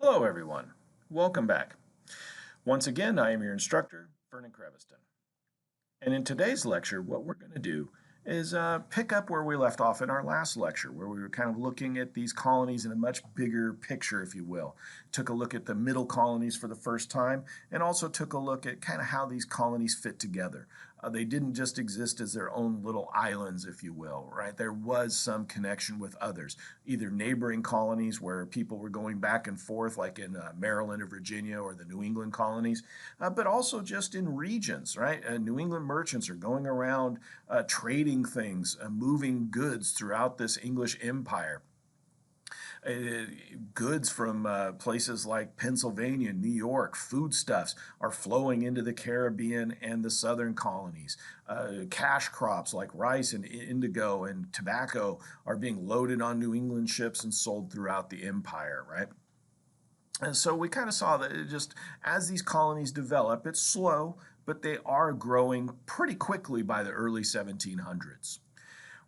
Hello everyone, welcome back. Once again, I am your instructor, Vernon Creviston. And in today's lecture, what we're going to do is pick up where we left off in our last lecture, where we were kind of looking at these colonies in a much bigger picture, if you will. Took a look at the middle colonies for the first time, and also took a look at kind of how these colonies fit together. They didn't just exist as their own little islands, if you will, right? There was some connection with others, either neighboring colonies where people were going back and forth, like in Maryland or Virginia or the New England colonies, but also just in regions, right? New England merchants are going around trading things, moving goods throughout this English empire. Uh, Goods from places like Pennsylvania, New York, foodstuffs are flowing into the Caribbean and the southern colonies. Cash crops like rice and indigo and tobacco are being loaded on New England ships and sold throughout the empire, right? And so we kind of saw that it just as these colonies develop, it's slow, but they are growing pretty quickly by the early 1700s.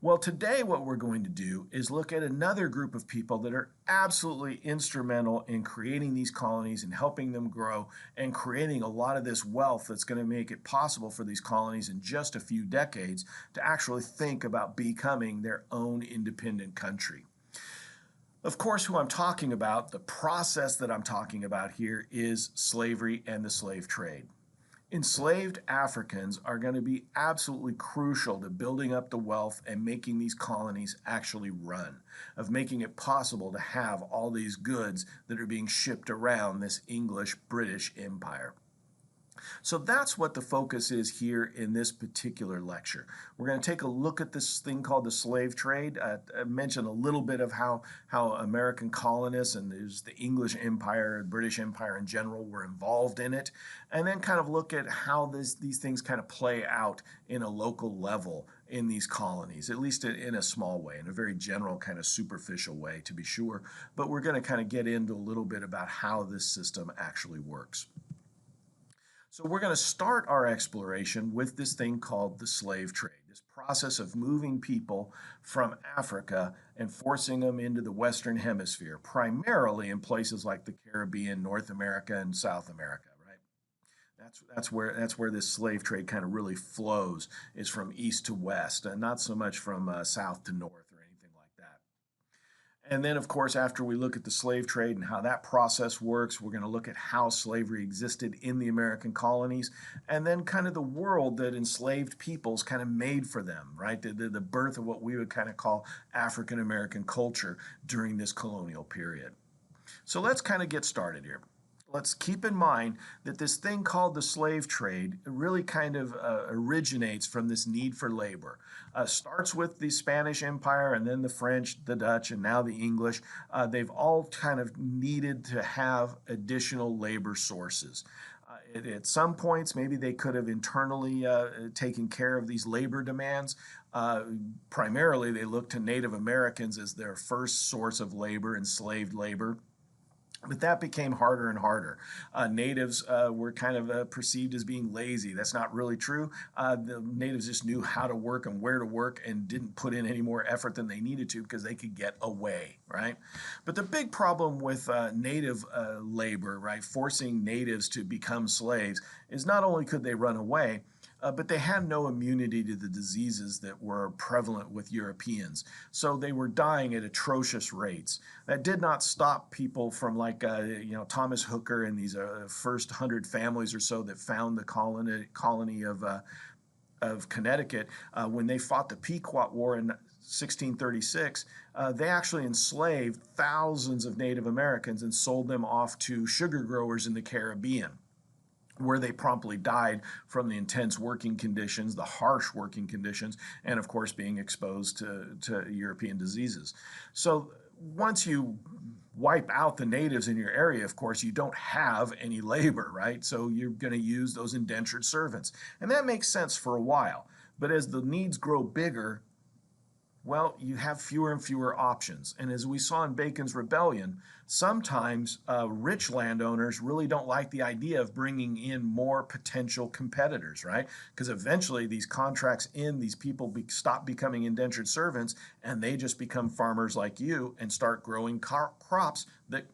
Well, today what we're going to do is look at another group of people that are absolutely instrumental in creating these colonies and helping them grow and creating a lot of this wealth that's going to make it possible for these colonies in just a few decades to actually think about becoming their own independent country. Of course, who I'm talking about, the process that I'm talking about here is slavery and the slave trade. Enslaved Africans are going to be absolutely crucial to building up the wealth and making these colonies actually run, of making it possible to have all these goods that are being shipped around this English British empire. So that's what the focus is here in this particular lecture. We're going to take a look at this thing called the slave trade. I mentioned a little bit of how American colonists and there's the English Empire, the British Empire in general were involved in it, and then kind of look at how these things kind of play out in a local level in these colonies, at least in a small way, in a very general kind of superficial way to be sure, but we're going to kind of get into a little bit about how this system actually works. So we're going to start our exploration with this thing called the slave trade, this process of moving people from Africa and forcing them into the Western Hemisphere, primarily in places like the Caribbean, North America, and South America, right? That's where this slave trade kind of really flows, is from east to west, and not so much from south to north or anything like that. And then, of course, after we look at the slave trade and how that process works, we're going to look at how slavery existed in the American colonies and then kind of the world that enslaved peoples kind of made for them, right? The birth of what we would kind of call African American culture during this colonial period. So let's kind of get started here. Let's keep in mind that this thing called the slave trade really kind of originates from this need for labor. Starts with the Spanish Empire and then the French, the Dutch, and now the English. They've all kind of needed to have additional labor sources. At some points, maybe they could have internally taken care of these labor demands. Primarily, they looked to Native Americans as their first source of labor, enslaved labor. But that became harder and harder. Natives were kind of perceived as being lazy. That's not really true. The natives just knew how to work and where to work and didn't put in any more effort than they needed to because they could get away, right? But the big problem with native labor, right, forcing natives to become slaves, is not only could they run away, but they had no immunity to the diseases that were prevalent with Europeans. So they were dying at atrocious rates. That did not stop people from like, Thomas Hooker and these first 100 families or so that found the colony of Connecticut. When they fought the Pequot War in 1636, they actually enslaved thousands of Native Americans and sold them off to sugar growers in the Caribbean, where they promptly died from the intense working conditions, the harsh working conditions, and of course being exposed to European diseases. So once you wipe out the natives in your area, of course, you don't have any labor, right? So you're going to use those indentured servants. And that makes sense for a while. But as the needs grow bigger, well, you have fewer and fewer options. And as we saw in Bacon's Rebellion, sometimes rich landowners really don't like the idea of bringing in more potential competitors, right? Because eventually these contracts end, these people stop becoming indentured servants, and they just become farmers like you and start growing crops that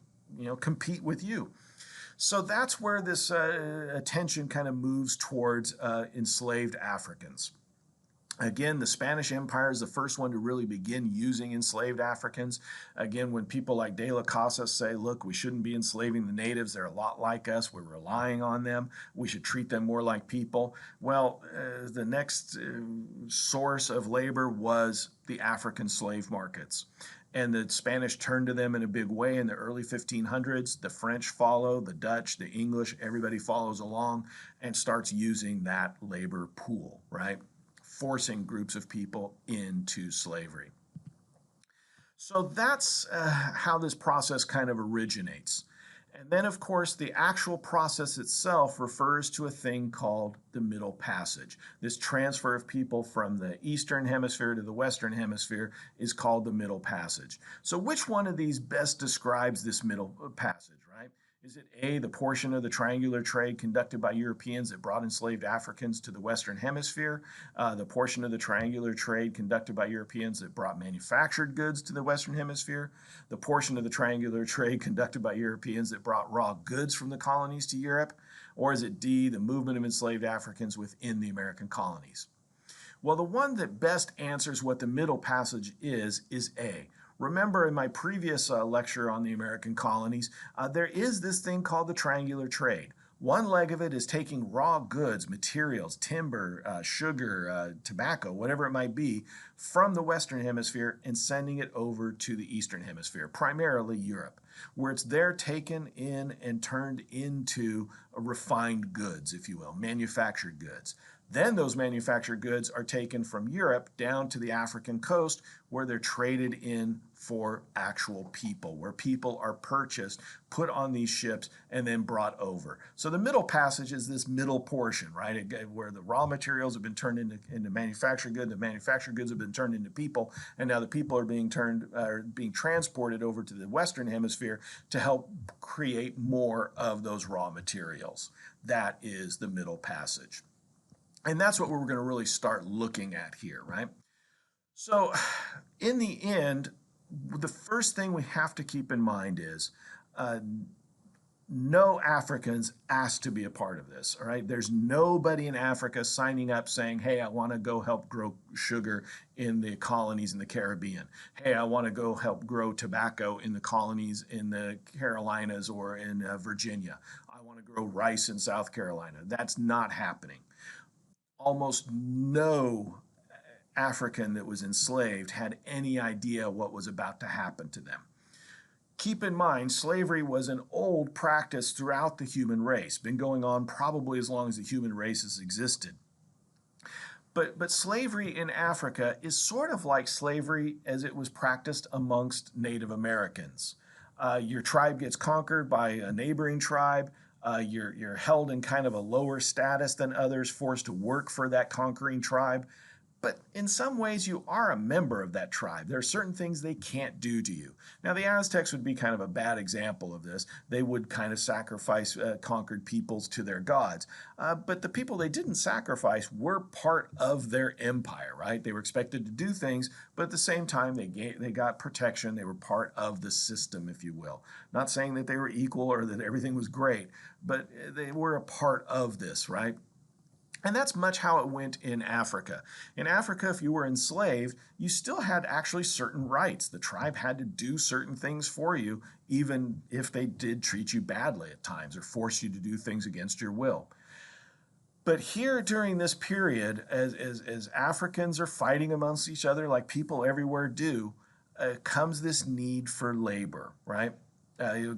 compete with you. So that's where this attention kind of moves towards enslaved Africans. Again, the Spanish Empire is the first one to really begin using enslaved Africans. Again, when people like De la Casa say, look, we shouldn't be enslaving the natives, they're a lot like us, we're relying on them, we should treat them more like people. Well, the next source of labor was the African slave markets. And the Spanish turned to them in a big way in the early 1500s. The French follow, the Dutch, the English, everybody follows along and starts using that labor pool, right? Forcing groups of people into slavery. So that's how this process kind of originates. And then, of course, the actual process itself refers to a thing called the Middle Passage. This transfer of people from the Eastern Hemisphere to the Western Hemisphere is called the Middle Passage. So which one of these best describes this Middle Passage, right? Is it A, the portion of the triangular trade conducted by Europeans that brought enslaved Africans to the Western Hemisphere, the portion of the triangular trade conducted by Europeans that brought manufactured goods to the Western Hemisphere, the portion of the triangular trade conducted by Europeans that brought raw goods from the colonies to Europe, or is it D, the movement of enslaved Africans within the American colonies? Well, the one that best answers what the Middle Passage is A. Remember in my previous lecture on the American colonies, there is this thing called the triangular trade. One leg of it is taking raw goods, materials, timber, sugar, tobacco, whatever it might be, from the Western Hemisphere and sending it over to the Eastern Hemisphere, primarily Europe, where it's there taken in and turned into refined goods, if you will, manufactured goods. Then those manufactured goods are taken from Europe down to the African coast where they're traded in for actual people, where people are purchased, put on these ships, and then brought over. So the Middle Passage is this middle portion, right, where the raw materials have been turned into manufactured goods, the manufactured goods have been turned into people, and now the people are being transported over to the Western Hemisphere to help create more of those raw materials. That is the Middle Passage. And that's what we're going to really start looking at here, right? So in the end, the first thing we have to keep in mind is no Africans asked to be a part of this, all right? There's nobody in Africa signing up saying, hey, I want to go help grow sugar in the colonies in the Caribbean. Hey, I want to go help grow tobacco in the colonies in the Carolinas or in Virginia. I want to grow rice in South Carolina. That's not happening. Almost no African that was enslaved had any idea what was about to happen to them. Keep in mind, slavery was an old practice throughout the human race, been going on probably as long as the human race has existed. But slavery in Africa is sort of like slavery as it was practiced amongst Native Americans. Your tribe gets conquered by a neighboring tribe. You're held in kind of a lower status than others, forced to work for that conquering tribe. But in some ways, you are a member of that tribe. There are certain things they can't do to you. Now, the Aztecs would be kind of a bad example of this. They would kind of sacrifice conquered peoples to their gods. But the people they didn't sacrifice were part of their empire, right? They were expected to do things, but at the same time, they got protection. They were part of the system, if you will. Not saying that they were equal or that everything was great, but they were a part of this, right? And that's much how it went in Africa. In Africa, if you were enslaved, you still had actually certain rights. The tribe had to do certain things for you, even if they did treat you badly at times or force you to do things against your will. But here during this period, as Africans are fighting amongst each other like people everywhere do, comes this need for labor, right?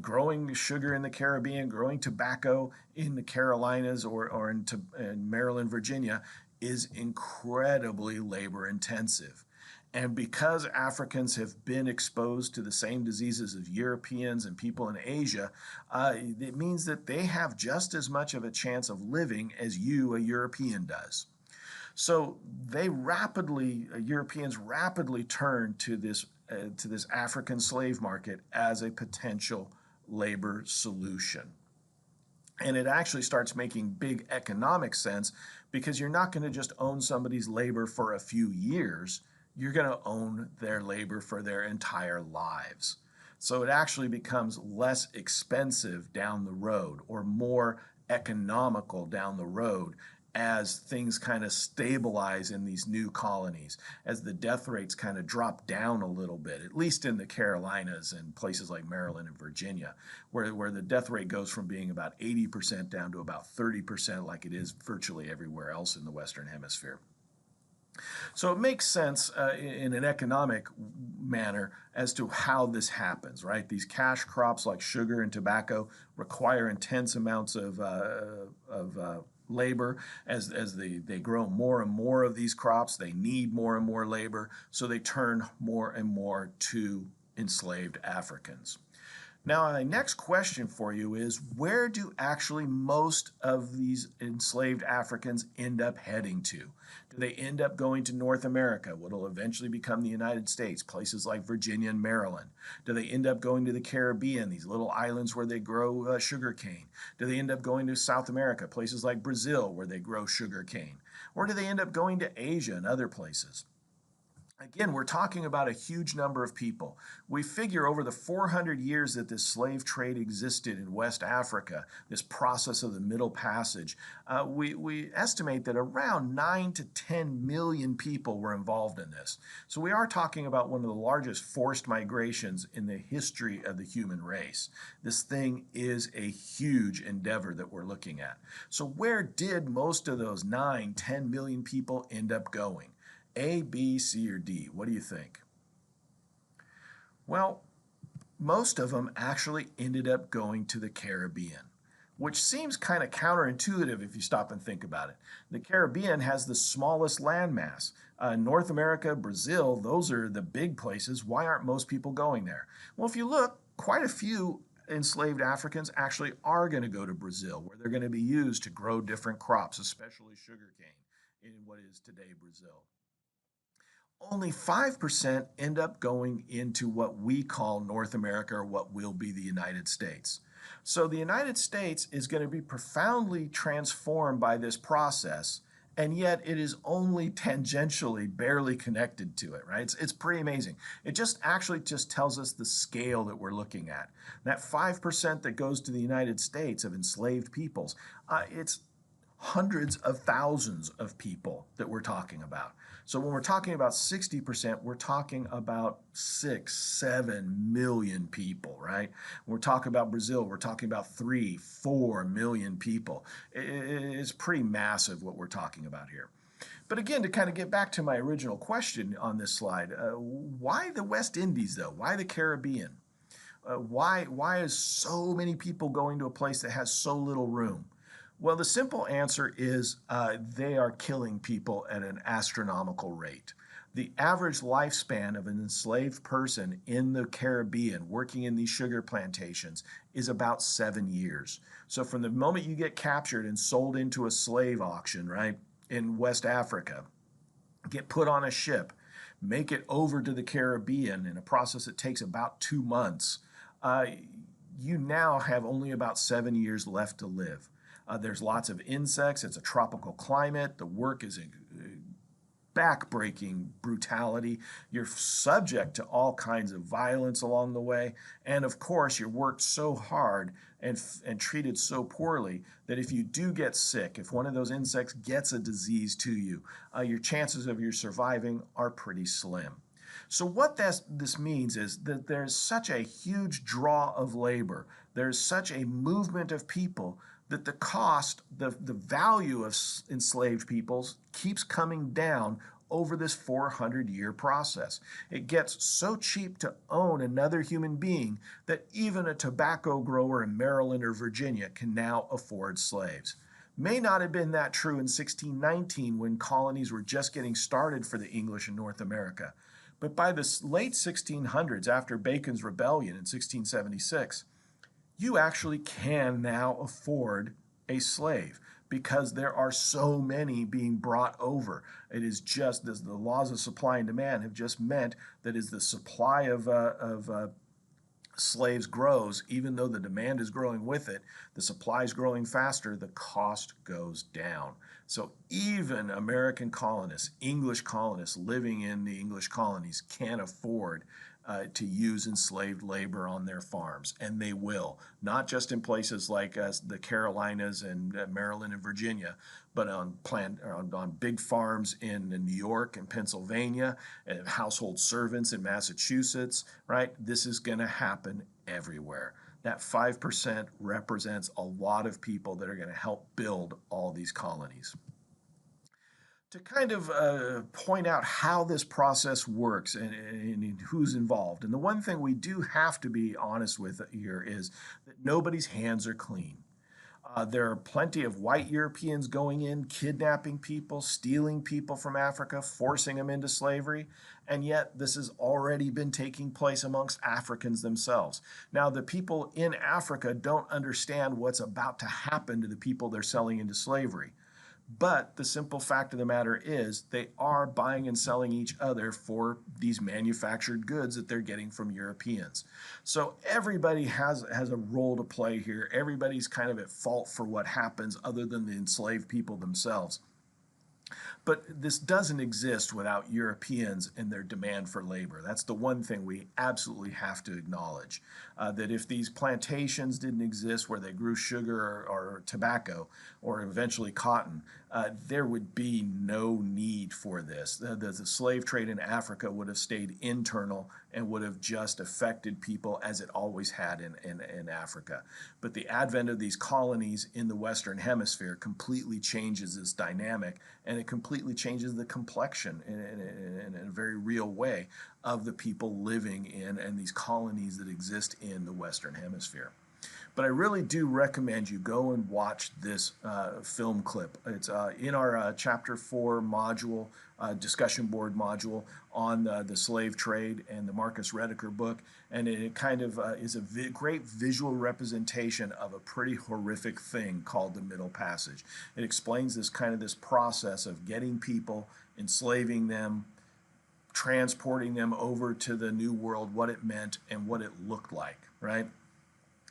Growing sugar in the Caribbean, growing tobacco in the Carolinas or in Maryland, Virginia is incredibly labor intensive. And because Africans have been exposed to the same diseases as Europeans and people in Asia, it means that they have just as much of a chance of living as you, a European, does. So Europeans rapidly turn to this African slave market as a potential labor solution. And it actually starts making big economic sense because you're not going to just own somebody's labor for a few years. You're going to own their labor for their entire lives. So it actually becomes less expensive down the road or more economical down the road as things kind of stabilize in these new colonies, as the death rates kind of drop down a little bit, at least in the Carolinas and places like Maryland and Virginia, where the death rate goes from being about 80% down to about 30%, like it is virtually everywhere else in the Western Hemisphere. So it makes sense in an economic manner as to how this happens, right? These cash crops like sugar and tobacco require intense amounts of labor as they grow more and more of these crops. They need more and more labor, so they turn more and more to enslaved Africans. Now, my next question for you is, where do actually most of these enslaved Africans end up heading to? Do they end up going to North America, what will eventually become the United States, places like Virginia and Maryland? Do they end up going to the Caribbean, these little islands where they grow sugar cane? Do they end up going to South America, places like Brazil where they grow sugar cane? Or do they end up going to Asia and other places? Again, we're talking about a huge number of people. We figure over the 400 years that this slave trade existed in West Africa, this process of the Middle Passage, we estimate that around 9 to 10 million people were involved in this. So we are talking about one of the largest forced migrations in the history of the human race. This thing is a huge endeavor that we're looking at. So where did most of those 9, 10 million people end up going? A, B, C, or D? What do you think? Well, most of them actually ended up going to the Caribbean, which seems kind of counterintuitive if you stop and think about it. The Caribbean has the smallest landmass. North America, Brazil, those are the big places. Why aren't most people going there? Well, if you look, quite a few enslaved Africans actually are going to go to Brazil, where they're going to be used to grow different crops, especially sugarcane in what is today Brazil. Only 5% end up going into what we call North America, or what will be the United States. So the United States is going to be profoundly transformed by this process, and yet it is only tangentially barely connected to it, right? It's pretty amazing. It just actually just tells us the scale that we're looking at. That 5% that goes to the United States of enslaved peoples, it's hundreds of thousands of people that we're talking about. So when we're talking about 60%, we're talking about 6, 7 million people, right? When we're talking about Brazil, we're talking about 3, 4 million people. It's pretty massive what we're talking about here. But again, to kind of get back to my original question on this slide, why the West Indies though? Why the Caribbean? Why is so many people going to a place that has so little room? Well, the simple answer is they are killing people at an astronomical rate. The average lifespan of an enslaved person in the Caribbean working in these sugar plantations is about 7 years. So from the moment you get captured and sold into a slave auction, right, in West Africa, get put on a ship, make it over to the Caribbean in a process that takes about 2 months, you now have only about 7 years left to live. There's lots of insects. It's a tropical climate. The work is a back-breaking brutality. You're subject to all kinds of violence along the way. And of course, you're worked so hard and treated so poorly that if you do get sick, if one of those insects gets a disease to you, your chances of your surviving are pretty slim. So what this means is that there's such a huge draw of labor. There's such a movement of people that the cost, the value of enslaved peoples keeps coming down over this 400-year process. It gets so cheap to own another human being that even a tobacco grower in Maryland or Virginia can now afford slaves. May not have been that true in 1619 when colonies were just getting started for the English in North America. But by the late 1600s, after Bacon's Rebellion in 1676, you actually can now afford a slave because there are so many being brought over. It is just the laws of supply and demand have just meant that as the supply of slaves grows, even though the demand is growing with it, the supply is growing faster, the cost goes down. So even American colonists, English colonists living in the English colonies can't afford to use enslaved labor on their farms, and they will, not just in places like the Carolinas and Maryland and Virginia, but on big farms in New York and Pennsylvania, and household servants in Massachusetts, right? This is going to happen everywhere. That 5% represents a lot of people that are going to help build all these colonies. To kind of point out how this process works and who's involved. And the one thing we do have to be honest with here is that nobody's hands are clean. There are plenty of white Europeans going in, kidnapping people, stealing people from Africa, forcing them into slavery, and yet this has already been taking place amongst Africans themselves. Now, the people in Africa don't understand what's about to happen to the people they're selling into slavery. But the simple fact of the matter is they are buying and selling each other for these manufactured goods that they're getting from Europeans. So everybody has a role to play here. Everybody's kind of at fault for what happens other than the enslaved people themselves. But this doesn't exist without Europeans and their demand for labor. That's the one thing we absolutely have to acknowledge. That if these plantations didn't exist where they grew sugar or tobacco or eventually cotton, there would be no need for this. The slave trade in Africa would have stayed internal and would have just affected people as it always had in Africa. But the advent of these colonies in the Western Hemisphere completely changes this dynamic, and it completely changes the complexion in a very real way of the people living in and these colonies that exist in the Western Hemisphere. But I really do recommend you go and watch this film clip. It's in our Chapter 4 module, discussion board module on the slave trade and the Marcus Rediker book. And it kind of is a great visual representation of a pretty horrific thing called the Middle Passage. It explains this process of getting people, enslaving them, transporting them over to the New World, what it meant and what it looked like, right?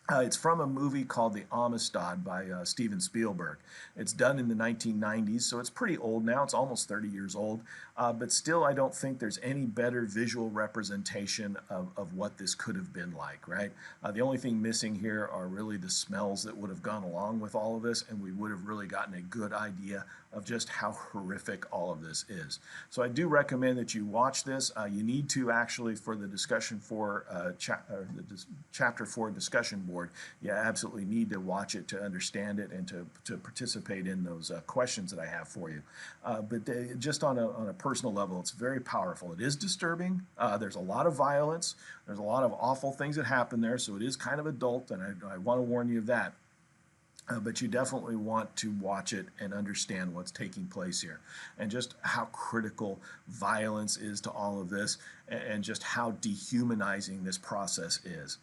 It's from a movie called The Amistad by Steven Spielberg. It's done in the 1990s, so it's pretty old now. It's almost 30 years old. But still, I don't think there's any better visual representation of what this could have been like, right? The only thing missing here are really the smells that would have gone along with all of this, and we would have really gotten a good idea of just how horrific all of this is. So I do recommend that you watch this. You need to actually, for the discussion for Chapter 4 discussion board, you absolutely need to watch it to understand it and to participate in those questions that I have for you. But just on a personal level, it's very powerful. It is disturbing. There's a lot of violence. There's a lot of awful things that happen there, so it is kind of adult, and I want to warn you of that. But you definitely want to watch it and understand what's taking place here and just how critical violence is to all of this and just how dehumanizing this process is.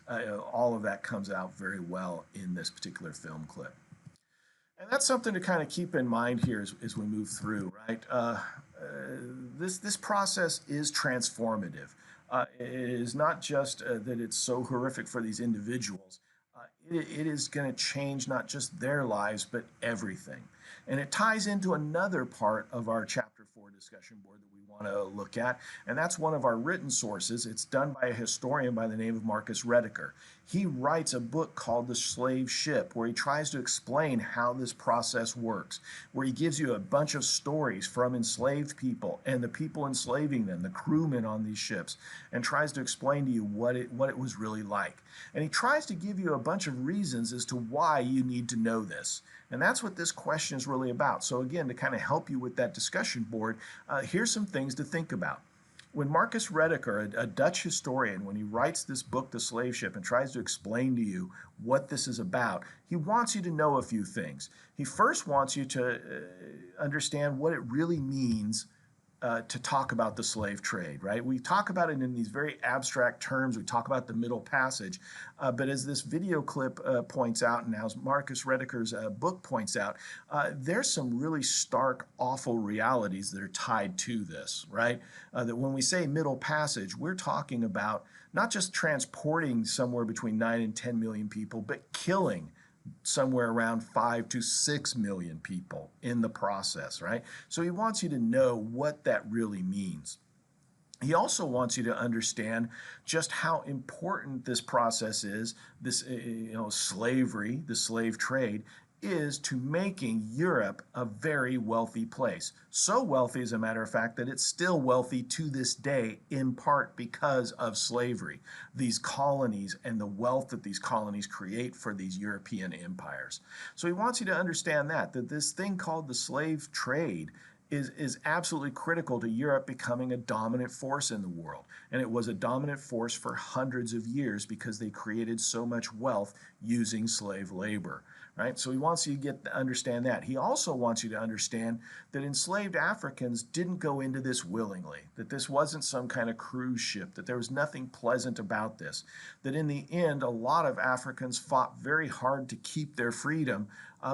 All of that comes out very well in this particular film clip. And that's something to kind of keep in mind here as we move through, right? This process is transformative. It is not just that it's so horrific for these individuals. It is going to change not just their lives, but everything. And it ties into another part of our Chapter 4 discussion board that we want to look at, and that's one of our written sources. It's done by a historian by the name of Marcus Rediker. He writes a book called The Slave Ship, where he tries to explain how this process works, where he gives you a bunch of stories from enslaved people and the people enslaving them, the crewmen on these ships, and tries to explain to you what it was really like. And he tries to give you a bunch of reasons as to why you need to know this. And that's what this question is really about. So again, to kind of help you with that discussion board, here's some things to think about. When Marcus Rediker, a Dutch historian, when he writes this book, The Slave Ship, and tries to explain to you what this is about, he wants you to know a few things. He first wants you to understand what it really means to talk about the slave trade, right? We talk about it in these very abstract terms. We talk about the Middle Passage, but as this video clip points out, and as Marcus Rediker's book points out, there's some really stark, awful realities that are tied to this, right? That when we say Middle Passage, we're talking about not just transporting somewhere between 9 and 10 million people, but killing somewhere around 5 to 6 million people in the process, right? So he wants you to know what that really means. He also wants you to understand just how important this process is, this slavery, the slave trade, is to making Europe a very wealthy place. So wealthy, as a matter of fact, that it's still wealthy to this day, in part because of slavery, these colonies and the wealth that these colonies create for these European empires. So he wants you to understand that this thing called the slave trade is absolutely critical to Europe becoming a dominant force in the world. And it was a dominant force for hundreds of years because they created so much wealth using slave labor. Right? So he wants you to understand that. He also wants you to understand that enslaved Africans didn't go into this willingly, that this wasn't some kind of cruise ship, that there was nothing pleasant about this, that in the end, a lot of Africans fought very hard to keep their freedom,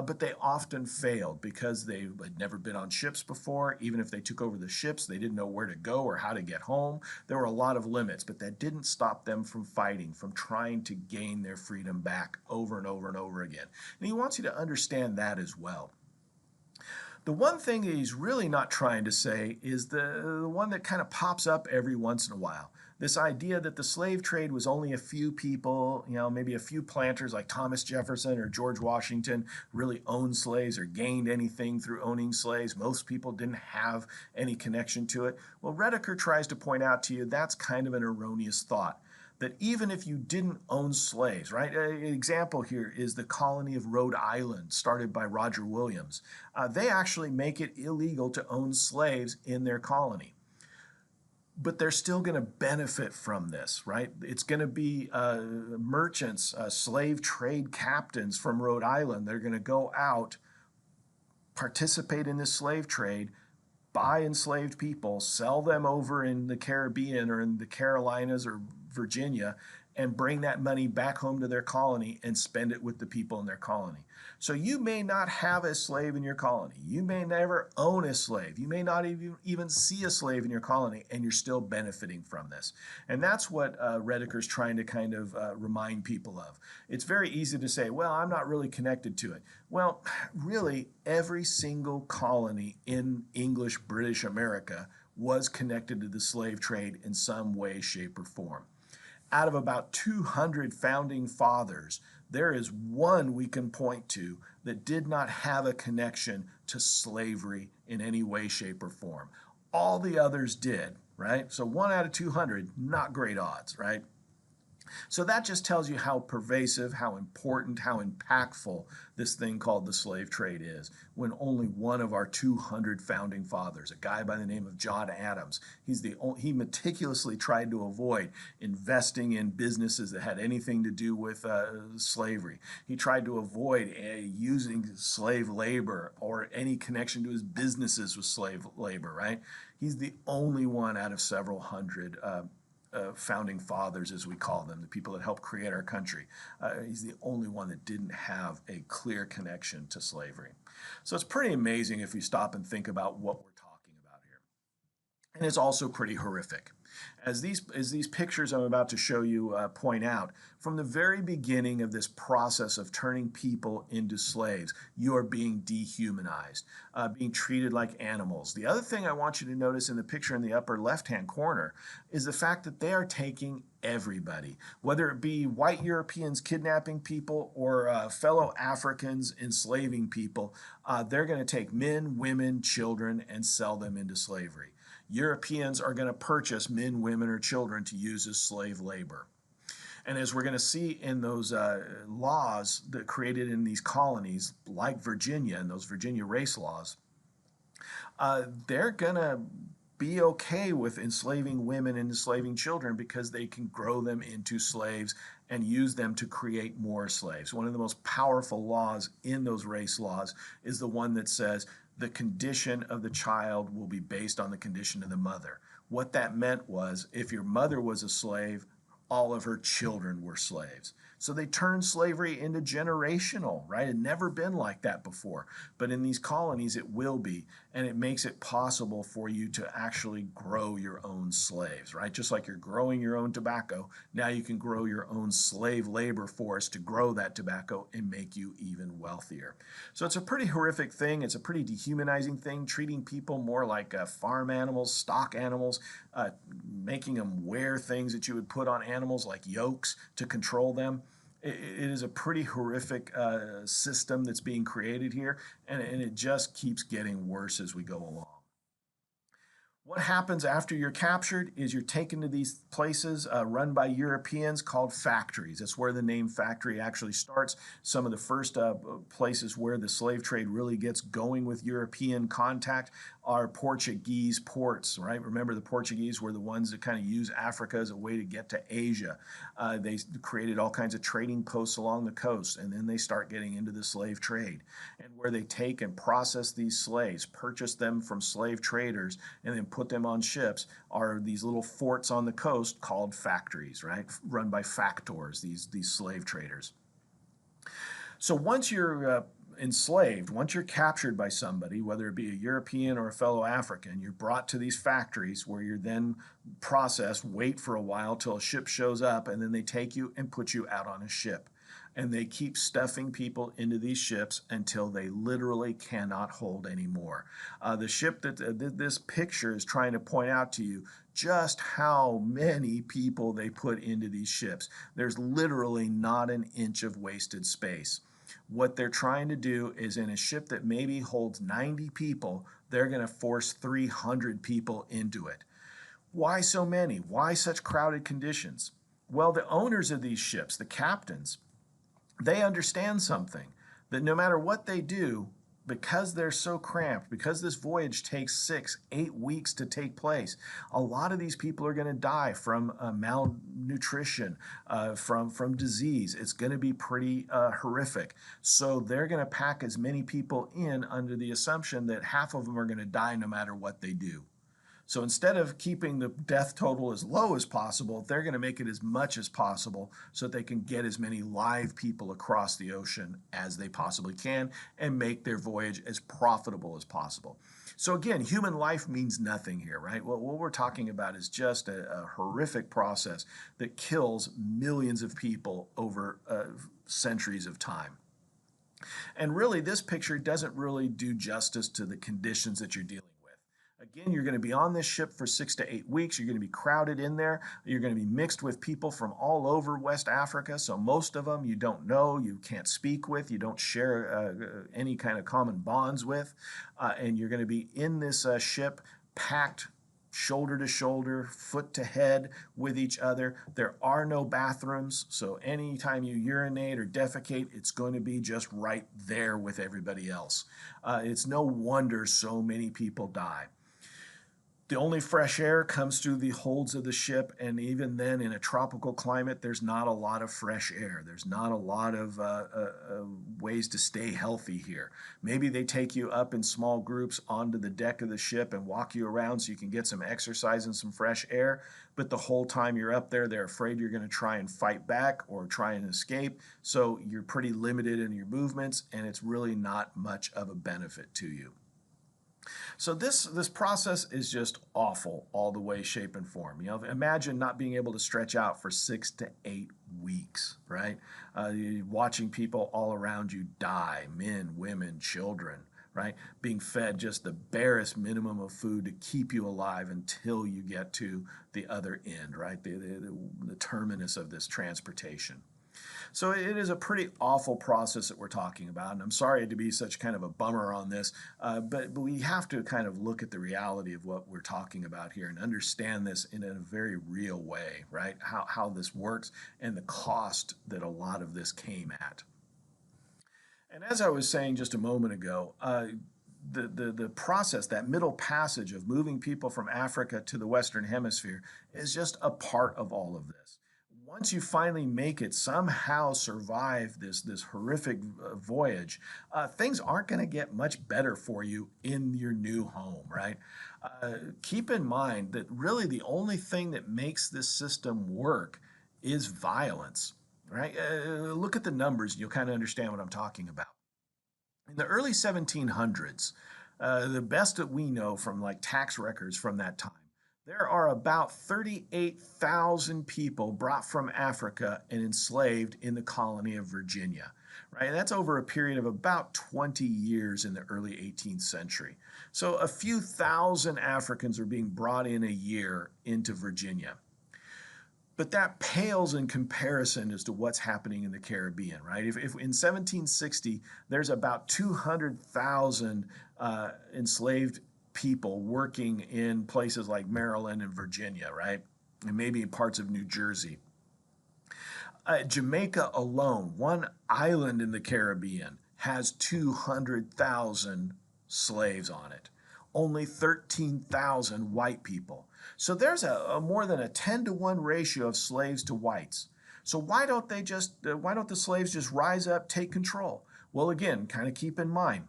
but they often failed because they had never been on ships before. Even if they took over the ships, they didn't know where to go or how to get home. There were a lot of limits, but that didn't stop them from fighting, from trying to gain their freedom back over and over and over again. And he wants you to understand that as well. The one thing that he's really not trying to say is the one that kind of pops up every once in a while. This idea that the slave trade was only a few people, maybe a few planters like Thomas Jefferson or George Washington really owned slaves or gained anything through owning slaves. Most people didn't have any connection to it. Well, Rediker tries to point out to you that's kind of an erroneous thought. That even if you didn't own slaves, right? An example here is the colony of Rhode Island, started by Roger Williams. They actually make it illegal to own slaves in their colony. But they're still going to benefit from this, right? It's going to be merchants, slave trade captains from Rhode Island. They're going to go out, participate in this slave trade, buy enslaved people, sell them over in the Caribbean or in the Carolinas or Virginia, and bring that money back home to their colony and spend it with the people in their colony. So you may not have a slave in your colony. You may never own a slave. You may not even see a slave in your colony, and you're still benefiting from this. And that's what Rediker's trying to kind of remind people of. It's very easy to say, well, I'm not really connected to it. Well, really, every single colony in English British America was connected to the slave trade in some way, shape, or form. Out of about 200 founding fathers, there is one we can point to that did not have a connection to slavery in any way, shape, or form. All the others did, right? So 1 out of 200, not great odds, right? So that just tells you how pervasive, how important, how impactful this thing called the slave trade is, when only one of our 200 founding fathers, a guy by the name of John Adams, he meticulously tried to avoid investing in businesses that had anything to do with slavery. He tried to avoid using slave labor or any connection to his businesses with slave labor, right? He's the only one out of several hundred founding fathers, as we call them, the people that helped create our country. He's the only one that didn't have a clear connection to slavery. So it's pretty amazing if we stop and think about what we're talking about here. And it's also pretty horrific. As these pictures I'm about to show you point out, from the very beginning of this process of turning people into slaves, you are being dehumanized, being treated like animals. The other thing I want you to notice in the picture in the upper left-hand corner is the fact that they are taking everybody, whether it be white Europeans kidnapping people or fellow Africans enslaving people. They're going to take men, women, children, and sell them into slavery. Europeans are going to purchase men, women, or children to use as slave labor. And as we're going to see in those laws that created in these colonies, like Virginia and those Virginia race laws, they're going to be okay with enslaving women and enslaving children because they can grow them into slaves and use them to create more slaves. One of the most powerful laws in those race laws is the one that says the condition of the child will be based on the condition of the mother. What that meant was if your mother was a slave, all of her children were slaves. So they turned slavery into generational, right? It had never been like that before. But in these colonies, it will be. and it makes it possible for you to actually grow your own slaves, right? Just like you're growing your own tobacco, now you can grow your own slave labor force to grow that tobacco and make you even wealthier. So it's a pretty horrific thing. It's a pretty dehumanizing thing, treating people more like farm animals, stock animals, making them wear things that you would put on animals like yokes to control them. It is a pretty horrific system that's being created here, and it just keeps getting worse as we go along. What happens after you're captured is you're taken to these places run by Europeans called factories. That's where the name factory actually starts. Some of the first places where the slave trade really gets going with European contact are Portuguese ports, right? Remember, the Portuguese were the ones that kind of used Africa as a way to get to Asia. They created all kinds of trading posts along the coast, and then they start getting into the slave trade, and where they take and process these slaves, purchase them from slave traders, and then put them on ships are these little forts on the coast called factories, right? Run by factors, these slave traders. So once you're enslaved, once you're captured by somebody, whether it be a European or a fellow African, you're brought to these factories where you're then processed, wait for a while till a ship shows up, and then they take you and put you out on a ship. And they keep stuffing people into these ships until they literally cannot hold anymore. The ship that this picture is trying to point out to you just how many people they put into these ships. There's literally not an inch of wasted space. What they're trying to do is, in a ship that maybe holds 90 people, they're going to force 300 people into it. Why so many? Why such crowded conditions? Well, the owners of these ships, the captains, they understand something, that no matter what they do, because they're so cramped, because this voyage takes 6-8 weeks to take place, a lot of these people are going to die from malnutrition, from disease. It's going to be pretty horrific. So they're going to pack as many people in under the assumption that half of them are going to die no matter what they do. So instead of keeping the death total as low as possible, they're going to make it as much as possible so that they can get as many live people across the ocean as they possibly can and make their voyage as profitable as possible. So again, human life means nothing here, right? What we're talking about is just a horrific process that kills millions of people over centuries of time. And really, this picture doesn't really do justice to the conditions that you're dealing with. Again, you're going to be on this ship for 6 to 8 weeks. You're going to be crowded in there. You're going to be mixed with people from all over West Africa. So most of them you don't know, you can't speak with, you don't share any kind of common bonds with. And you're going to be in this ship packed shoulder to shoulder, foot to head with each other. There are no bathrooms, so anytime you urinate or defecate, it's going to be just right there with everybody else. It's no wonder so many people die. The only fresh air comes through the holds of the ship, and even then, in a tropical climate, there's not a lot of fresh air. There's not a lot of ways to stay healthy here. Maybe they take you up in small groups onto the deck of the ship and walk you around so you can get some exercise and some fresh air, but the whole time you're up there, they're afraid you're going to try and fight back or try and escape, so you're pretty limited in your movements, and it's really not much of a benefit to you. So this process is just awful all the way, shape, and form. You know, imagine not being able to stretch out for 6 to 8 weeks, right? Watching people all around you die, men, women, children, right? Being fed just the barest minimum of food to keep you alive until you get to the other end, right? The terminus of this transportation. So it is a pretty awful process that we're talking about, and I'm sorry to be such kind of a bummer on this, but we have to kind of look at the reality of what we're talking about here and understand this in a very real way, right? How this works and the cost that a lot of this came at. And as I was saying just a moment ago, the process, that middle passage of moving people from Africa to the Western Hemisphere, is just a part of all of this. Once you finally make it, somehow survive this horrific voyage, things aren't going to get much better for you in your new home, right? Keep in mind that really the only thing that makes this system work is violence, right? Look at the numbers, and you'll kind of understand what I'm talking about. In the early 1700s, The best that we know from like tax records from that time, there are about 38,000 people brought from Africa and enslaved in the colony of Virginia, right? That's over a period of about 20 years in the early 18th century. So a few thousand Africans are being brought in a year into Virginia. But that pales in comparison as to what's happening in the Caribbean, right? If in 1760, there's about 200,000 enslaved people working in places like Maryland and Virginia, right? And maybe in parts of New Jersey. Jamaica alone, one island in the Caribbean, has 200,000 slaves on it. Only 13,000 white people. So there's a more than a 10-to-1 ratio of slaves to whites. So why don't the slaves just rise up, take control? Well, again, kind of keep in mind,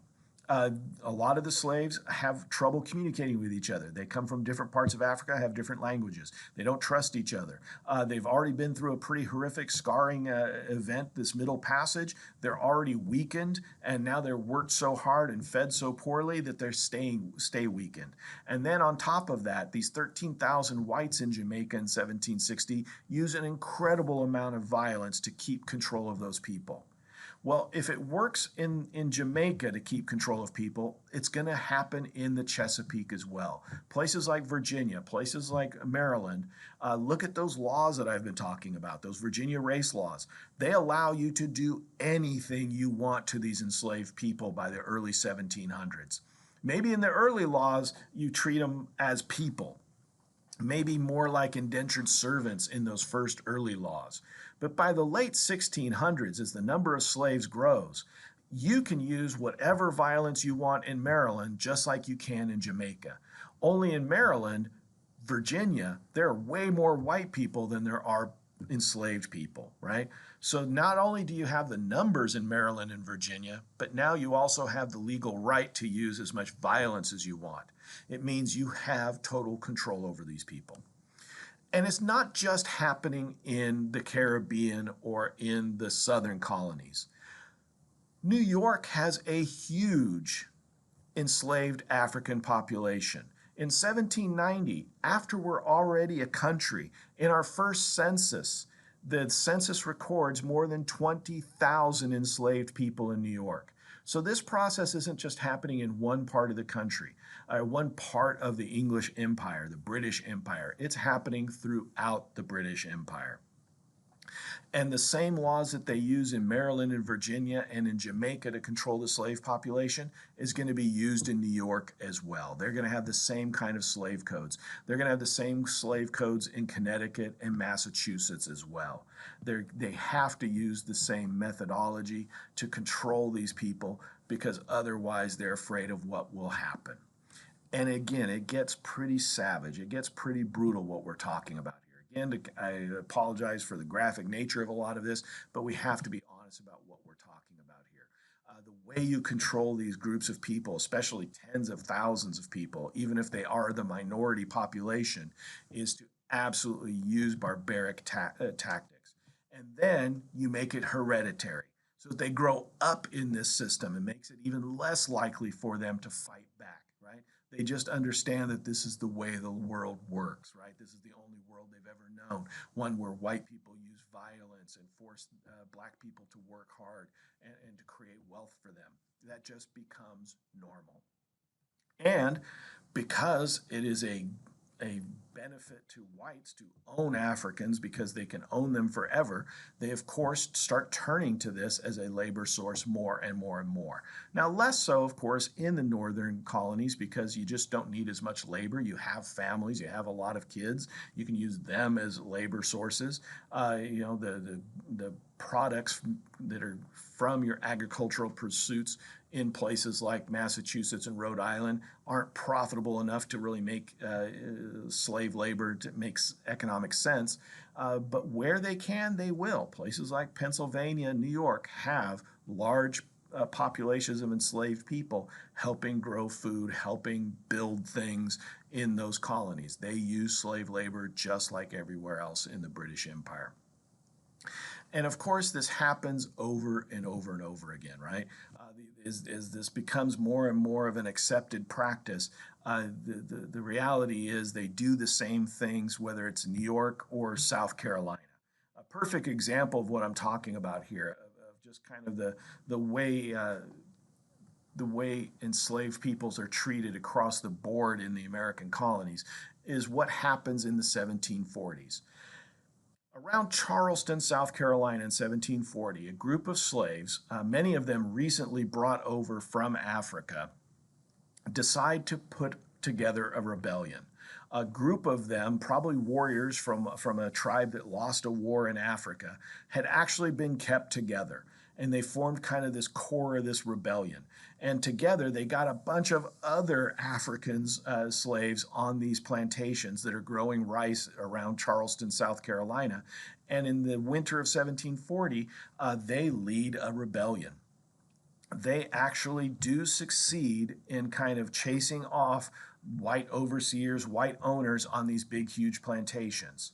a lot of the slaves have trouble communicating with each other. They come from different parts of Africa, have different languages. They don't trust each other. They've already been through a pretty horrific scarring event, this Middle Passage. They're already weakened, and now they're worked so hard and fed so poorly that they're stay weakened. And then on top of that, these 13,000 whites in Jamaica in 1760 use an incredible amount of violence to keep control of those people. Well, if it works in Jamaica to keep control of people, it's going to happen in the Chesapeake as well. Places like Virginia, places like Maryland, look at those laws that I've been talking about, those Virginia race laws. They allow you to do anything you want to these enslaved people by the early 1700s. Maybe in the early laws, you treat them as people. Maybe more like indentured servants in those first early laws. But by the late 1600s, as the number of slaves grows, you can use whatever violence you want in Maryland just like you can in Jamaica. Only in Maryland, Virginia, there are way more white people than there are enslaved people, right? So not only do you have the numbers in Maryland and Virginia, but now you also have the legal right to use as much violence as you want. It means you have total control over these people. And it's not just happening in the Caribbean or in the southern colonies. New York has a huge enslaved African population. In 1790, after we're already a country, in our first census, the census records more than 20,000 enslaved people in New York. So this process isn't just happening in one part of the country, one part of the English Empire, the British Empire. It's happening throughout the British Empire. And the same laws that they use in Maryland and Virginia and in Jamaica to control the slave population is going to be used in New York as well. They're going to have the same kind of slave codes. They're going to have the same slave codes in Connecticut and Massachusetts as well. They have to use the same methodology to control these people because otherwise they're afraid of what will happen. And again, it gets pretty savage. It gets pretty brutal what we're talking about here. Again, I apologize for the graphic nature of a lot of this, but we have to be honest about what we're talking about here. The way you control these groups of people, especially tens of thousands of people, even if they are the minority population, is to absolutely use barbaric tactics. And then you make it hereditary. So that they grow up in this system, it makes it even less likely for them to fight back, right? They just understand that this is the way the world works, right? This is the only world they've ever known, one where white people use violence and force black people to work hard and to create wealth for them. That just becomes normal. And because it is a benefit to whites to own Africans because they can own them forever, they of course start turning to this as a labor source more and more and more. Now, less so, of course, in the northern colonies because you just don't need as much labor. You have families, you have a lot of kids, you can use them as labor sources. The products that are from your agricultural pursuits in places like Massachusetts and Rhode Island aren't profitable enough to really make slave labor to make economic sense. But where they can, they will. Places like Pennsylvania and New York have large populations of enslaved people helping grow food, helping build things in those colonies. They use slave labor just like everywhere else in the British Empire. And of course, this happens over and over and over again, right? as this becomes more and more of an accepted practice, the reality is they do the same things, whether it's New York or South Carolina. A perfect example of what I'm talking about here, of just kind of the way the way enslaved peoples are treated across the board in the American colonies, is what happens in the 1740s. Around Charleston, South Carolina in 1740, a group of slaves, many of them recently brought over from Africa, decide to put together a rebellion. A group of them, probably warriors from a tribe that lost a war in Africa, had actually been kept together. And they formed kind of this core of this rebellion. And together they got a bunch of other Africans, slaves on these plantations that are growing rice around Charleston, South Carolina. And in the winter of 1740, they lead a rebellion. They actually do succeed in kind of chasing off white overseers, white owners on these big, huge plantations.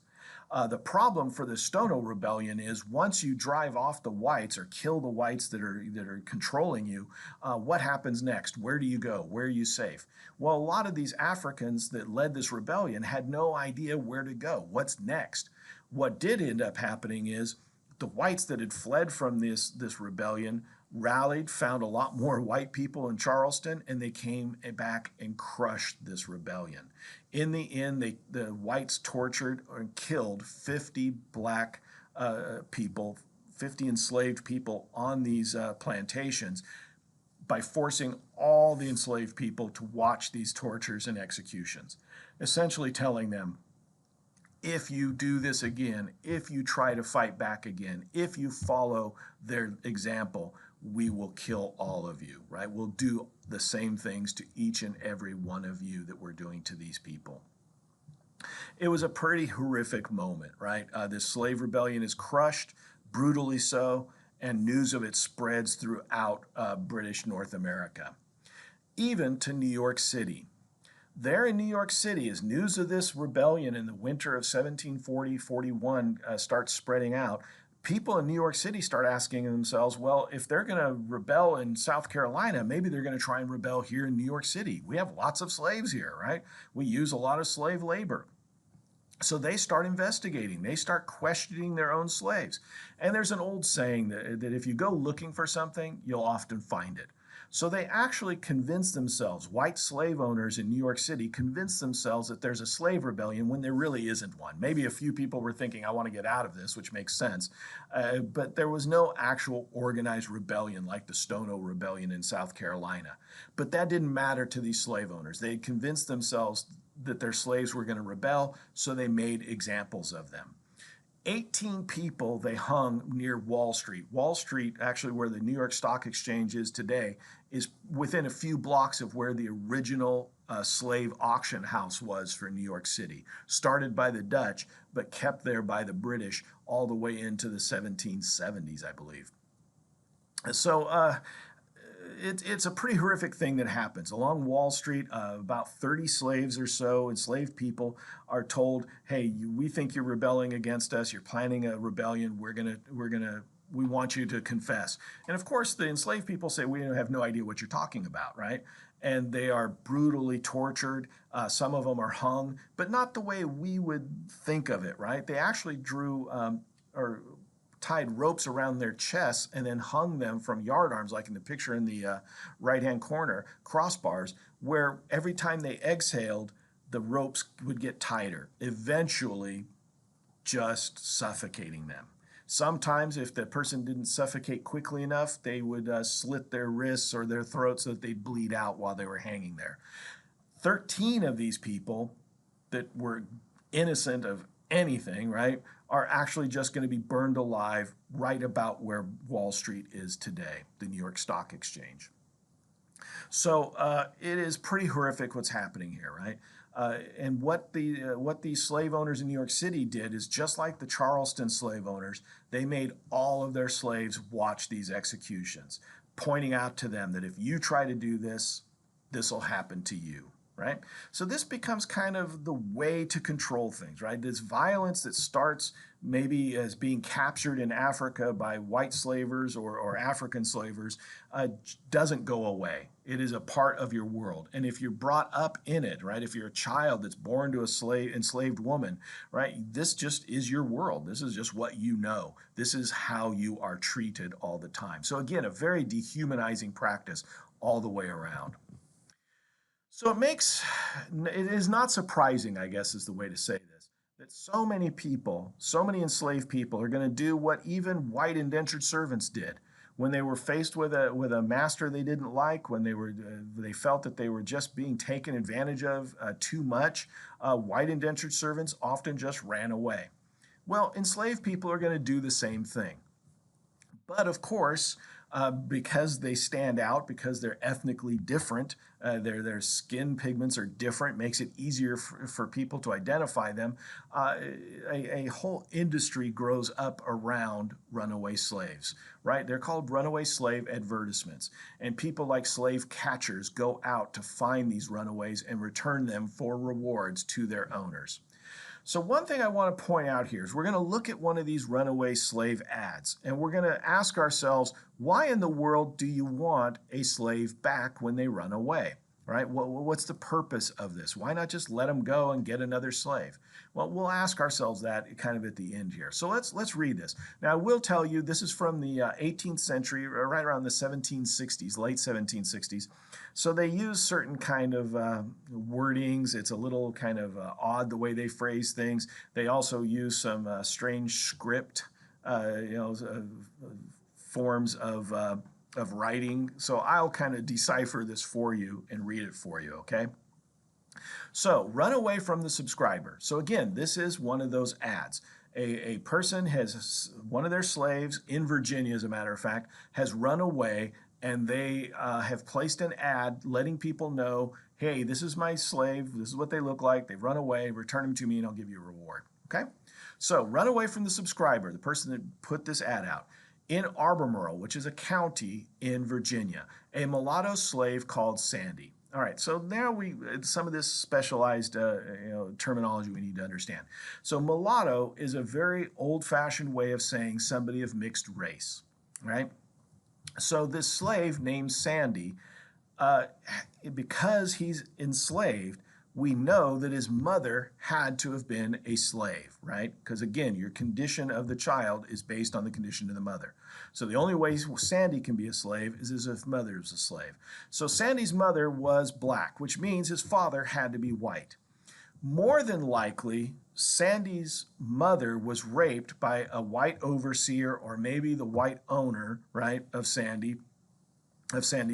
The problem for the Stono Rebellion is once you drive off the whites or kill the whites that are controlling you, what happens next? Where do you go? Where are you safe? Well, a lot of these Africans that led this rebellion had no idea where to go. What's next? What did end up happening is the whites that had fled from this rebellion rallied, found a lot more white people in Charleston, and they came back and crushed this rebellion. In the end, the whites tortured and killed 50 black people, 50 enslaved people on these plantations by forcing all the enslaved people to watch these tortures and executions, essentially telling them, if you do this again, if you try to fight back again, if you follow their example, we will kill all of you, right? We'll do the same things to each and every one of you that we're doing to these people. It was a pretty horrific moment, right? This slave rebellion is crushed, brutally so, and news of it spreads throughout British North America, even to New York City. There in New York City, as news of this rebellion in the winter of 1740-41 starts spreading out, people in New York City start asking themselves, well, if they're going to rebel in South Carolina, maybe they're going to try and rebel here in New York City. We have lots of slaves here, right? We use a lot of slave labor. So they start investigating. They start questioning their own slaves. And there's an old saying that if you go looking for something, you'll often find it. So they actually convince themselves, white slave owners in New York City convince themselves that there's a slave rebellion when there really isn't one. Maybe a few people were thinking, I want to get out of this, which makes sense. But there was no actual organized rebellion like the Stono Rebellion in South Carolina. But that didn't matter to these slave owners. They had convinced themselves that their slaves were going to rebel, so they made examples of them. 18 people they hung near Wall Street. Wall Street, actually where the New York Stock Exchange is today, is within a few blocks of where the original slave auction house was for New York City. Started by the Dutch, but kept there by the British all the way into the 1770s, I believe. So it's a pretty horrific thing that happens. Along Wall Street, about 30 slaves or so, enslaved people, are told, hey, we think you're rebelling against us. You're planning a rebellion. We want you to confess. And of course, the enslaved people say, we have no idea what you're talking about, right? And they are brutally tortured. Some of them are hung, but not the way we would think of it, right? They actually drew or tied ropes around their chests and then hung them from yardarms, like in the picture in the right-hand corner, crossbars, where every time they exhaled, the ropes would get tighter, eventually just suffocating them. Sometimes, if the person didn't suffocate quickly enough, they would slit their wrists or their throats so that they'd bleed out while they were hanging there. 13 of these people that were innocent of anything, right, are actually just going to be burned alive right about where Wall Street is today, the New York Stock Exchange. So it is pretty horrific what's happening here, right? And what the slave owners in New York City did is just like the Charleston slave owners, they made all of their slaves watch these executions, pointing out to them that if you try to do this, this will happen to you. Right? So this becomes kind of the way to control things, right? This violence that starts maybe as being captured in Africa by white slavers or African slavers, doesn't go away. It is a part of your world. And if you're brought up in it, right, if you're a child that's born to a enslaved woman, right, this just is your world. This is just what you know. This is how you are treated all the time. So again, a very dehumanizing practice all the way around. So it is not surprising, I guess is the way to say this, that so many people, so many enslaved people are going to do what even white indentured servants did. When they were faced with a master they didn't like, when they felt that they were just being taken advantage of too much, white indentured servants often just ran away. Well, enslaved people are going to do the same thing. But of course, because they stand out, because they're ethnically different, their skin pigments are different, makes it easier for people to identify them. A whole industry grows up around runaway slaves, right? They're called runaway slave advertisements. And people like slave catchers go out to find these runaways and return them for rewards to their owners. So one thing I want to point out here is we're going to look at one of these runaway slave ads, and we're going to ask ourselves, why in the world do you want a slave back when they run away? Right? What's the purpose of this? Why not just let them go and get another slave? Well, we'll ask ourselves that kind of at the end here. So let's read this. Now, I will tell you this is from the 18th century, right around the 1760s, late 1760s. So they use certain kind of wordings. It's a little kind of odd the way they phrase things. They also use some strange script, forms of writing. So I'll kind of decipher this for you and read it for you, okay? So run away from the subscriber. So again, this is one of those ads. A person has, one of their slaves in Virginia, as a matter of fact, has run away, and they have placed an ad letting people know, hey, this is my slave, this is what they look like, they've run away, return them to me and I'll give you a reward, okay? So run away from the subscriber, the person that put this ad out. In Albemarle, which is a county in Virginia, a mulatto slave called Sandy. All right, so now some of this specialized terminology we need to understand. So mulatto is a very old-fashioned way of saying somebody of mixed race, right? So this slave named Sandy, because he's enslaved, we know that his mother had to have been a slave, right? Because again, your condition of the child is based on the condition of the mother. So the only way Sandy can be a slave is as if mother is a slave. So Sandy's mother was black, which means his father had to be white. More than likely, Sandy's mother was raped by a white overseer or maybe the white owner, right, of Sandy's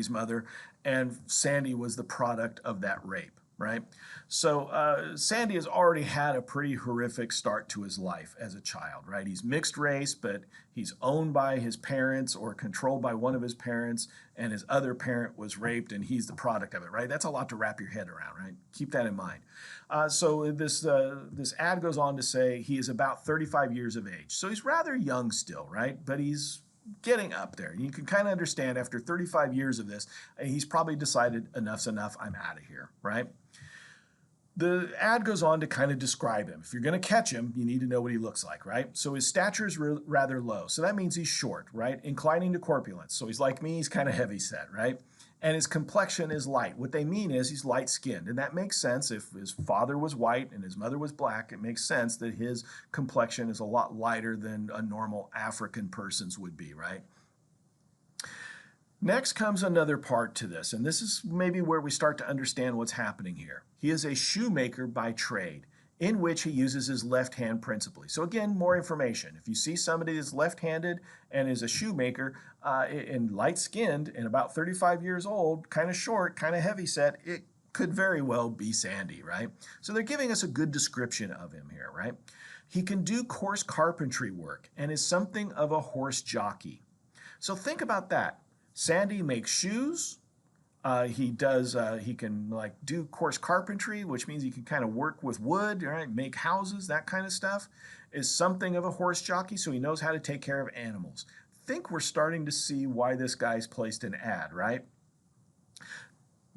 mother, and Sandy was the product of that rape. Right? So Sandy has already had a pretty horrific start to his life as a child, right? He's mixed race, but he's owned by his parents or controlled by one of his parents, and his other parent was raped, and he's the product of it, right? That's a lot to wrap your head around, right? Keep that in mind. So this ad goes on to say he is about 35 years of age. So he's rather young still, right? But he's getting up there. You can kind of understand after 35 years of this, he's probably decided enough's enough, I'm out of here, right? The ad goes on to kind of describe him. If you're going to catch him, you need to know what he looks like, right? So his stature is rather low. So that means he's short, right? Inclining to corpulence. So he's like me, he's kind of heavy set, right? And his complexion is light. What they mean is he's light skinned. And that makes sense. If his father was white and his mother was black, it makes sense that his complexion is a lot lighter than a normal African person's would be, right? Next comes another part to this, and this is maybe where we start to understand what's happening here. He is a shoemaker by trade, in which he uses his left hand principally. So again, more information. If you see somebody that's left-handed and is a shoemaker and light-skinned and about 35 years old, kind of short, kind of heavy set, it could very well be Sandy, right? So they're giving us a good description of him here, right? He can do coarse carpentry work and is something of a horse jockey. So think about that. Sandy makes shoes. He can like do coarse carpentry, which means he can kind of work with wood, right? Make houses, that kind of stuff. Is something of a horse jockey, so he knows how to take care of animals. Think we're starting to see why this guy's placed an ad, right?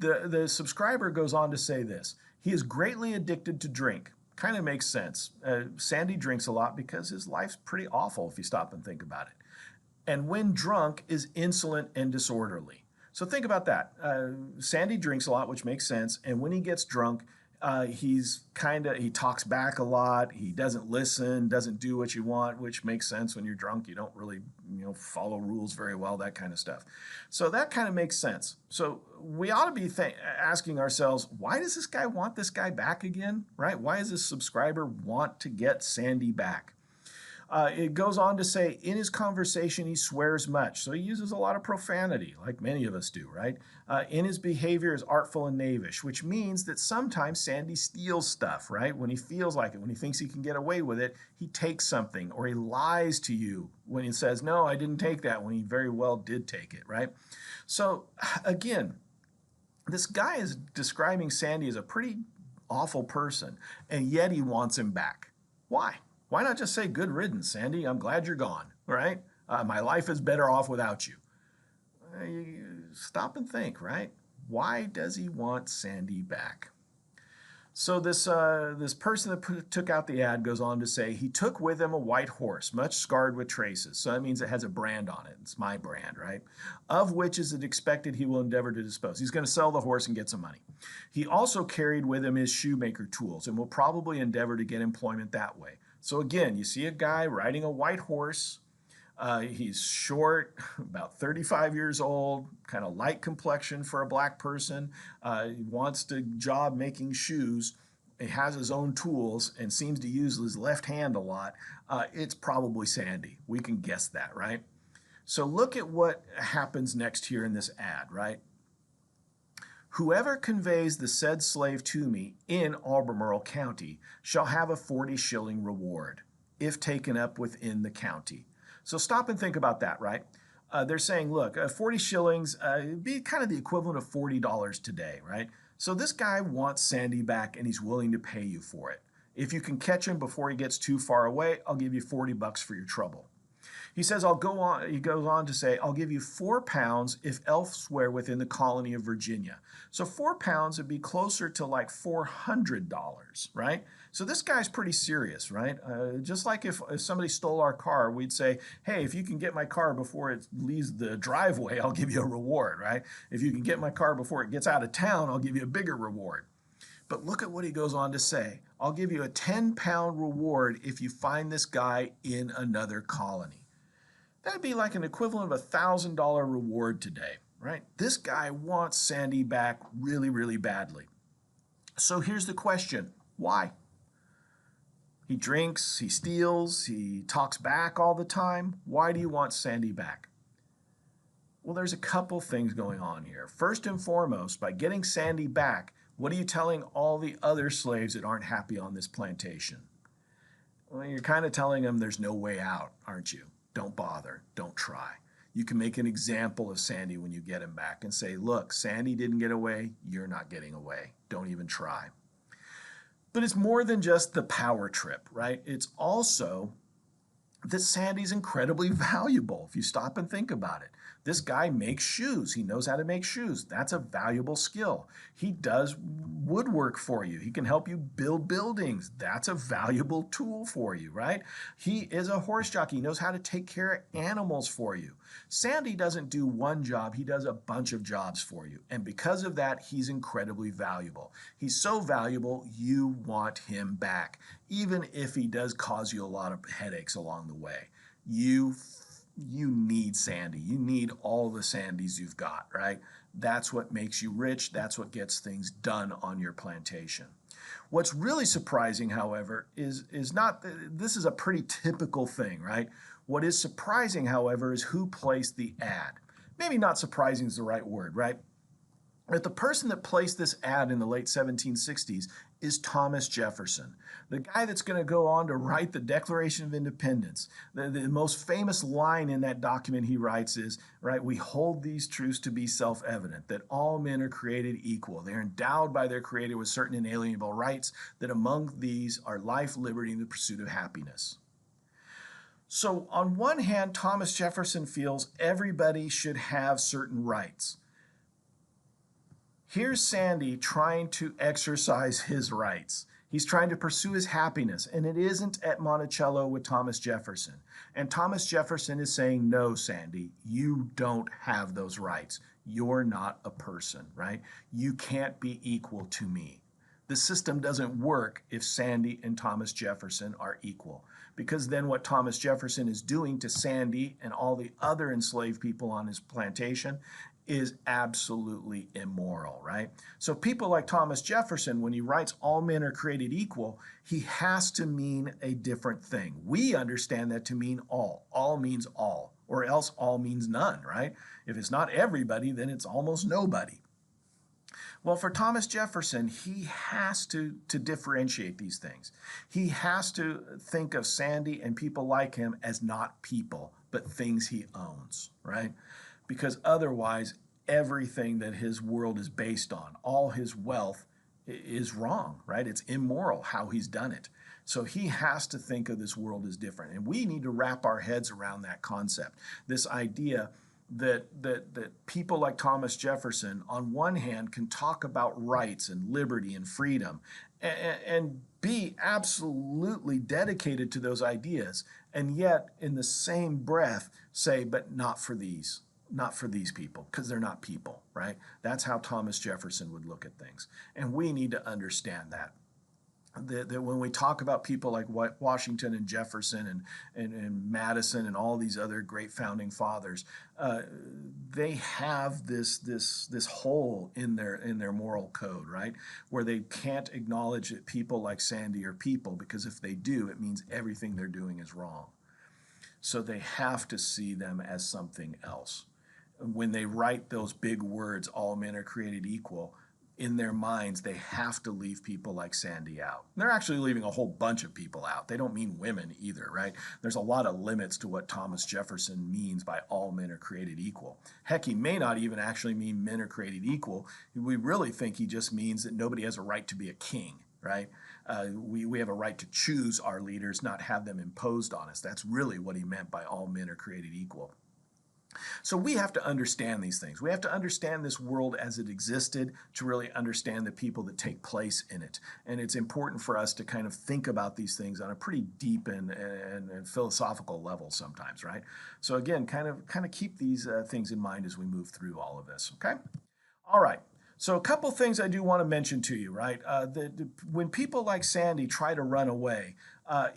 The subscriber goes on to say this. He is greatly addicted to drink, Kind of makes sense. Sandy drinks a lot because his life's pretty awful if you stop and think about it. And when drunk is insolent and disorderly. So think about that. Sandy drinks a lot, which makes sense. And when he gets drunk, he talks back a lot. He doesn't listen, doesn't do what you want, which makes sense. When you're drunk, you don't really, follow rules very well, that kind of stuff. So that kind of makes sense. So we ought to be asking ourselves, why does this guy want this guy back again, right? Why does this subscriber want to get Sandy back? It goes on to say, in his conversation, he swears much. So he uses a lot of profanity, like many of us do, right? In his behavior is artful and knavish, which means that sometimes Sandy steals stuff, right? When he feels like it, when he thinks he can get away with it, he takes something, or he lies to you when he says, no, I didn't take that, when he very well did take it, right? So again, this guy is describing Sandy as a pretty awful person, and yet he wants him back. Why? Why not just say, good riddance, Sandy? I'm glad you're gone, right? My life is better off without you. Stop and think, right? Why does he want Sandy back? So this person that took out the ad goes on to say, he took with him a white horse, much scarred with traces. So that means it has a brand on it. It's my brand, right? Of which is it expected he will endeavor to dispose. He's going to sell the horse and get some money. He also carried with him his shoemaker tools and will probably endeavor to get employment that way. So again, you see a guy riding a white horse. He's short, about 35 years old, kind of light complexion for a black person. He wants to job making shoes. He has his own tools and seems to use his left hand a lot. It's probably Sandy. We can guess that, right? So look at what happens next here in this ad, right? Whoever conveys the said slave to me in Albemarle County shall have a 40-shilling reward, if taken up within the county. So stop and think about that, right? They're saying, look, 40 shillings would be kind of the equivalent of $40 today, right? So this guy wants Sandy back, and he's willing to pay you for it. If you can catch him before he gets too far away, I'll give you 40 bucks for your trouble. He says, he goes on to say, I'll give you 4 pounds if elsewhere within the colony of Virginia. So 4 pounds would be closer to like $400, right? So this guy's pretty serious, right? Just like if somebody stole our car, we'd say, hey, if you can get my car before it leaves the driveway, I'll give you a reward, right? If you can get my car before it gets out of town, I'll give you a bigger reward. But look at what he goes on to say. I'll give you a 10-pound reward if you find this guy in another colony. That'd be like an equivalent of a $1,000 reward today, right? This guy wants Sandy back really, really badly. So here's the question. Why? He drinks, he steals, he talks back all the time. Why do you want Sandy back? Well, there's a couple things going on here. First and foremost, by getting Sandy back, what are you telling all the other slaves that aren't happy on this plantation? Well, you're kind of telling them there's no way out, aren't you? Don't bother. Don't try. You can make an example of Sandy when you get him back and say, look, Sandy didn't get away. You're not getting away. Don't even try. But it's more than just the power trip, right? It's also that Sandy's incredibly valuable if you stop and think about it. This guy makes shoes. He knows how to make shoes. That's a valuable skill. He does woodwork for you. He can help you build buildings. That's a valuable tool for you, right? He is a horse jockey. He knows how to take care of animals for you. Sandy doesn't do one job. He does a bunch of jobs for you. And because of that, he's incredibly valuable. He's so valuable, you want him back, even if he does cause you a lot of headaches along the way. You need Sandy. You need all the Sandys you've got, right? That's what makes you rich. That's what gets things done on your plantation. What's really surprising, however, is not, this is a pretty typical thing, right? What is surprising, however, is who placed the ad. Maybe not surprising is the right word, right? But the person that placed this ad in the late 1760s is Thomas Jefferson, the guy that's going to go on to write the Declaration of Independence. The most famous line in that document he writes is, right, we hold these truths to be self-evident, that all men are created equal. They're endowed by their Creator with certain inalienable rights, that among these are life, liberty, and the pursuit of happiness. So on one hand, Thomas Jefferson feels everybody should have certain rights. Here's Sandy trying to exercise his rights. He's trying to pursue his happiness, and it isn't at Monticello with Thomas Jefferson. And Thomas Jefferson is saying, no, Sandy, you don't have those rights. You're not a person, right? You can't be equal to me. The system doesn't work if Sandy and Thomas Jefferson are equal, because then what Thomas Jefferson is doing to Sandy and all the other enslaved people on his plantation is absolutely immoral, right? So people like Thomas Jefferson, when he writes all men are created equal, he has to mean a different thing. We understand that to mean all. All means all, or else all means none, right? If it's not everybody, then it's almost nobody. Well, for Thomas Jefferson, he has to differentiate these things. He has to think of Sandy and people like him as not people, but things he owns, right? Because otherwise, everything that his world is based on, all his wealth, is wrong, right? It's immoral how he's done it. So he has to think of this world as different. And we need to wrap our heads around that concept, this idea that people like Thomas Jefferson, on one hand, can talk about rights and liberty and freedom and be absolutely dedicated to those ideas, and yet in the same breath say, but not for these people, because they're not people, right? That's how Thomas Jefferson would look at things. And we need to understand that when we talk about people like Washington and Jefferson and Madison and all these other great founding fathers, they have this hole in their moral code, right? Where they can't acknowledge that people like Sandy are people, because if they do, it means everything they're doing is wrong. So they have to see them as something else. When they write those big words, all men are created equal, in their minds, they have to leave people like Sandy out. And they're actually leaving a whole bunch of people out. They don't mean women either, right? There's a lot of limits to what Thomas Jefferson means by all men are created equal. Heck, he may not even actually mean men are created equal. We really think he just means that nobody has a right to be a king, right? We have a right to choose our leaders, not have them imposed on us. That's really what he meant by all men are created equal. So we have to understand these things. We have to understand this world as it existed to really understand the people that take place in it. And it's important for us to kind of think about these things on a pretty deep and philosophical level sometimes, right? So again, kind of keep these things in mind as we move through all of this, okay? All right. So a couple things I do want to mention to you, right? When people like Sandy try to run away,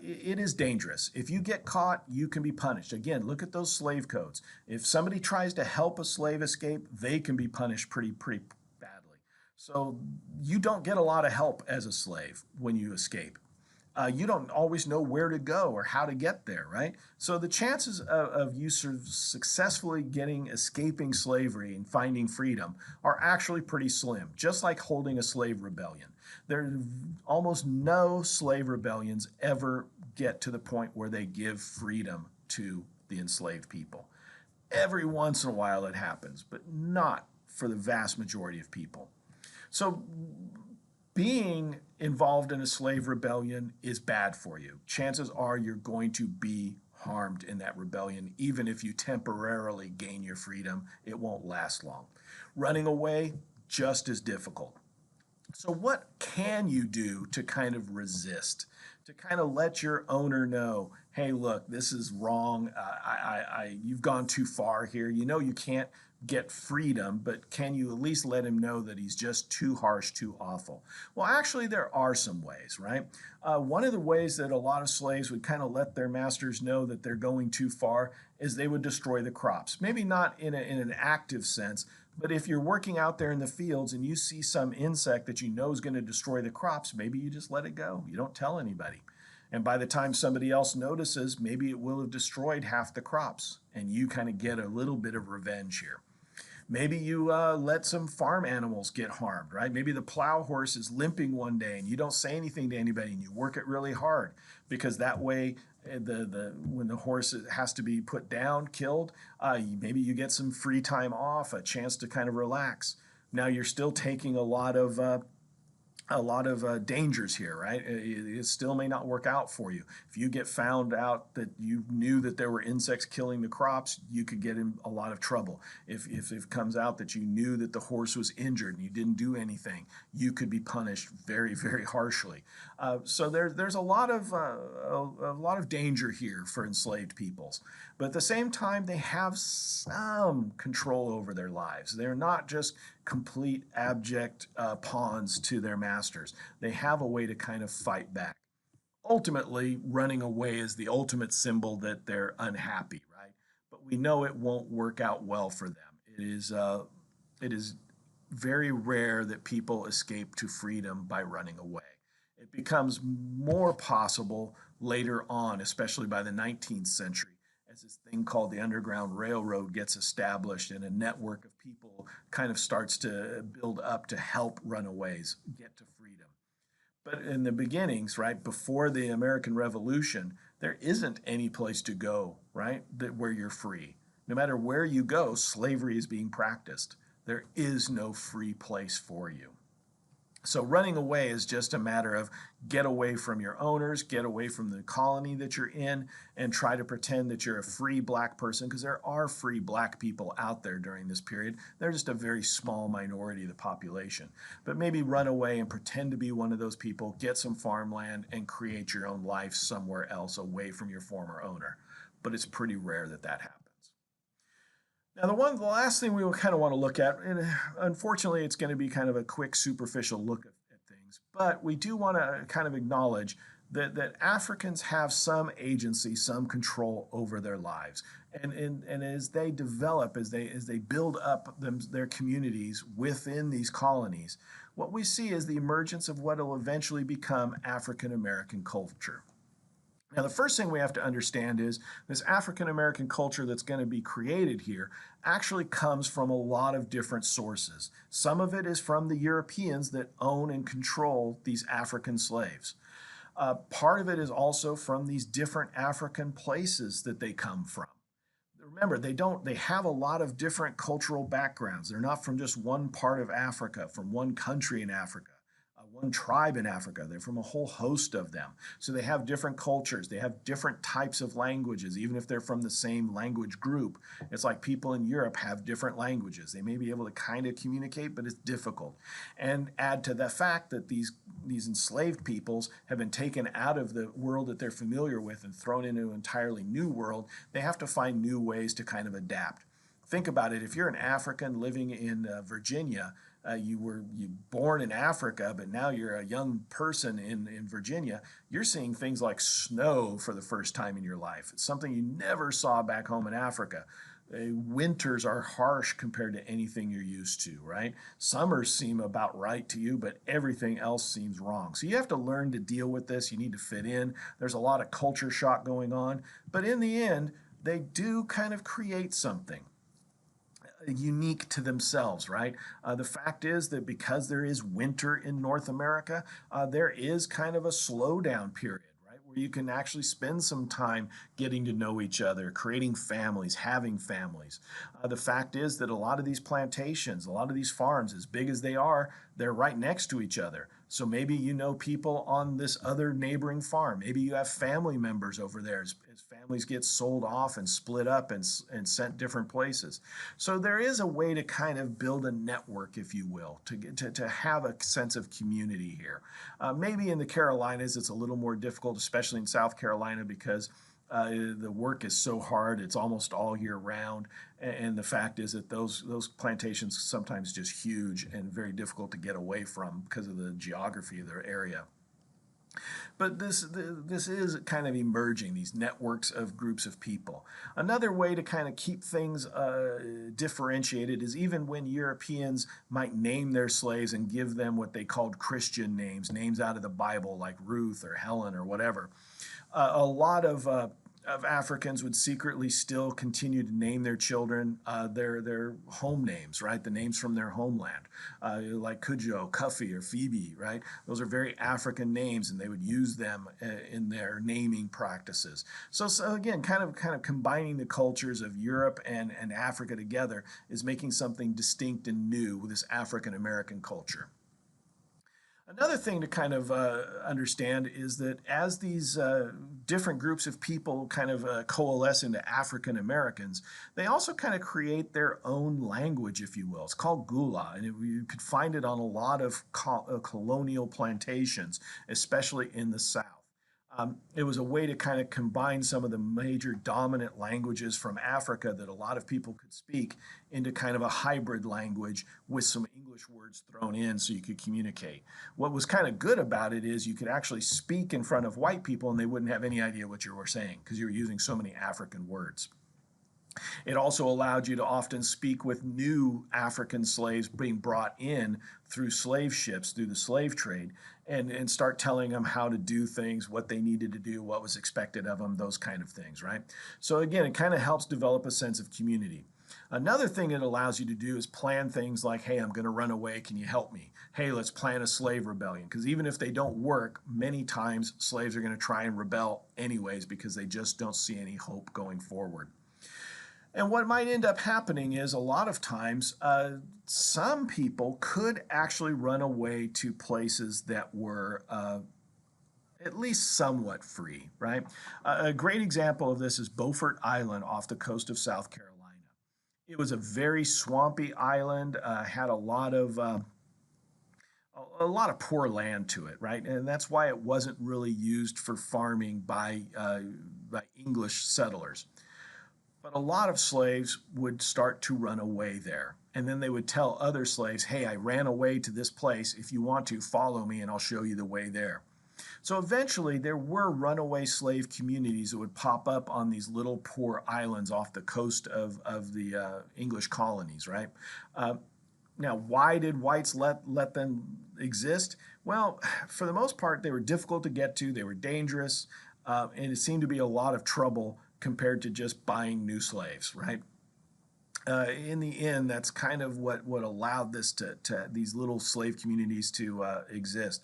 it is dangerous. If you get caught, you can be punished. Again, look at those slave codes. If somebody tries to help a slave escape, they can be punished pretty badly. So you don't get a lot of help as a slave when you escape. You don't always know where to go or how to get there, right? So the chances of you successfully escaping slavery and finding freedom are actually pretty slim, just like holding a slave rebellion. There almost no slave rebellions ever get to the point where they give freedom to the enslaved people. Every once in a while it happens, but not for the vast majority of people. So being involved in a slave rebellion is bad for you. Chances are you're going to be harmed in that rebellion. Even if you temporarily gain your freedom, it won't last long. Running away, just as difficult. So what can you do to kind of resist, to kind of let your owner know, hey, look, this is wrong. You've gone too far here. You know you can't get freedom, but can you at least let him know that he's just too harsh, too awful? Well, actually, there are some ways, right? One of the ways that a lot of slaves would kind of let their masters know that they're going too far is they would destroy the crops. Maybe not in an active sense, but if you're working out there in the fields and you see some insect that you know is going to destroy the crops, maybe you just let it go. You don't tell anybody. And by the time somebody else notices, maybe it will have destroyed half the crops, and you kind of get a little bit of revenge here. Maybe you let some farm animals get harmed, right? Maybe the plow horse is limping one day and you don't say anything to anybody and you work it really hard, because that way when the horse has to be put down, killed, maybe you get some free time off, a chance to kind of relax. Now you're still taking a lot of a lot of dangers here, right? It still may not work out for you. If you get found out that you knew that there were insects killing the crops, you could get in a lot of trouble. If it comes out that you knew that the horse was injured and you didn't do anything, you could be punished very, very harshly. So there's a lot of danger here for enslaved peoples. But at the same time, they have some control over their lives. They're not just complete abject pawns to their masters. They have a way to kind of fight back. Ultimately, running away is the ultimate symbol that they're unhappy, right? But we know it won't work out well for them. It is very rare that people escape to freedom by running away. It becomes more possible later on, especially by the 19th century, as this thing called the Underground Railroad gets established and a network of people kind of starts to build up to help runaways get to freedom. But in the beginnings, right, before the American Revolution, there isn't any place to go, right, that where you're free. No matter where you go, slavery is being practiced. There is no free place for you. So running away is just a matter of get away from your owners, get away from the colony that you're in, and try to pretend that you're a free black person, because there are free black people out there during this period. They're just a very small minority of the population. But maybe run away and pretend to be one of those people, get some farmland, and create your own life somewhere else away from your former owner. But it's pretty rare that that happens. Now, the last thing we kind of want to look at, and unfortunately, it's going to be kind of a quick, superficial look at things, but we do want to kind of acknowledge that Africans have some agency, some control over their lives, and as they develop, as they build up their communities within these colonies, what we see is the emergence of what will eventually become African American culture. Now, the first thing we have to understand is this African American culture that's going to be created here actually comes from a lot of different sources. Some of it is from the Europeans that own and control these African slaves. Part of it is also from these different African places that they come from. Remember, they have a lot of different cultural backgrounds. They're not from just one part of Africa, from one country in Africa, one tribe in Africa. They're from a whole host of them. So they have different cultures. They have different types of languages, even if they're from the same language group. It's like people in Europe have different languages. They may be able to kind of communicate, but it's difficult. And add to the fact that these enslaved peoples have been taken out of the world that they're familiar with and thrown into an entirely new world. They have to find new ways to kind of adapt. Think about it. If you're an African living in Virginia, you were born in Africa, but now you're a young person in Virginia, you're seeing things like snow for the first time in your life. It's something you never saw back home in Africa. Winters are harsh compared to anything you're used to, right? Summers seem about right to you, but everything else seems wrong. So you have to learn to deal with this. You need to fit in. There's a lot of culture shock going on, but in the end, they do kind of create something unique to themselves, right? The fact is that because there is winter in North America, there is kind of a slowdown period, right? Where you can actually spend some time getting to know each other, creating families, having families. The fact is that a lot of these plantations, a lot of these farms, as big as they are, they're right next to each other. So maybe you know people on this other neighboring farm. Maybe you have family members over there as families get sold off and split up and sent different places. So there is a way to kind of build a network, if you will, to have a sense of community here. Maybe in the Carolinas it's a little more difficult, especially in South Carolina, because the work is so hard. It's almost all year round. And the fact is that those plantations sometimes just huge and very difficult to get away from because of the geography of their area. But this is kind of emerging, these networks of groups of people. Another way to kind of keep things differentiated is even when Europeans might name their slaves and give them what they called Christian names, names out of the Bible like Ruth or Helen or whatever. A lot of Africans would secretly still continue to name their children their home names, right? The names from their homeland, like Cudjo, Cuffy, or Phoebe, right? Those are very African names, and they would use them in their naming practices. So again, kind of combining the cultures of Europe and Africa together is making something distinct and new with this African American culture. Another thing to kind of understand is that as these different groups of people kind of coalesce into African Americans, they also kind of create their own language, if you will. It's called Gula, and you could find it on a lot of colonial plantations, especially in the South. It was a way to kind of combine some of the major dominant languages from Africa that a lot of people could speak into kind of a hybrid language with some English words thrown in so you could communicate. What was kind of good about it is you could actually speak in front of white people and they wouldn't have any idea what you were saying because you were using so many African words. It also allowed you to often speak with new African slaves being brought in through slave ships, through the slave trade, and start telling them how to do things, what they needed to do, what was expected of them, those kind of things, right? So again, it kind of helps develop a sense of community. Another thing it allows you to do is plan things like, hey, I'm going to run away. Can you help me? Hey, let's plan a slave rebellion. Because even if they don't work, many times slaves are going to try and rebel anyways because they just don't see any hope going forward. And what might end up happening is a lot of times some people could actually run away to places that were at least somewhat free, right? A great example of this is Beaufort Island off the coast of South Carolina. It was a very swampy island, had a lot of poor land to it, right? And that's why it wasn't really used for farming by English settlers. But a lot of slaves would start to run away there. And then they would tell other slaves, hey, I ran away to this place. If you want to, follow me and I'll show you the way there. So eventually, there were runaway slave communities that would pop up on these little poor islands off the coast of the English colonies, right? Uh, Now, why did whites let them exist? Well, for the most part, they were difficult to get to, they were dangerous, and it seemed to be a lot of trouble compared to just buying new slaves, right? In the end, that's kind of what allowed this to these little slave communities to exist.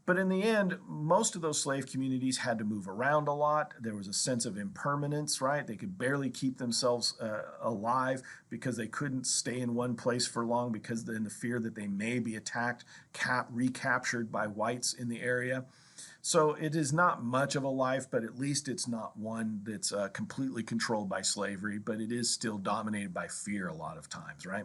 But in the end, most of those slave communities had to move around a lot. There was a sense of impermanence, right? They could barely keep themselves alive because they couldn't stay in one place for long because in the fear that they may be attacked, recaptured by whites in the area. So it is not much of a life, but at least it's not one that's completely controlled by slavery, but it is still dominated by fear a lot of times, right?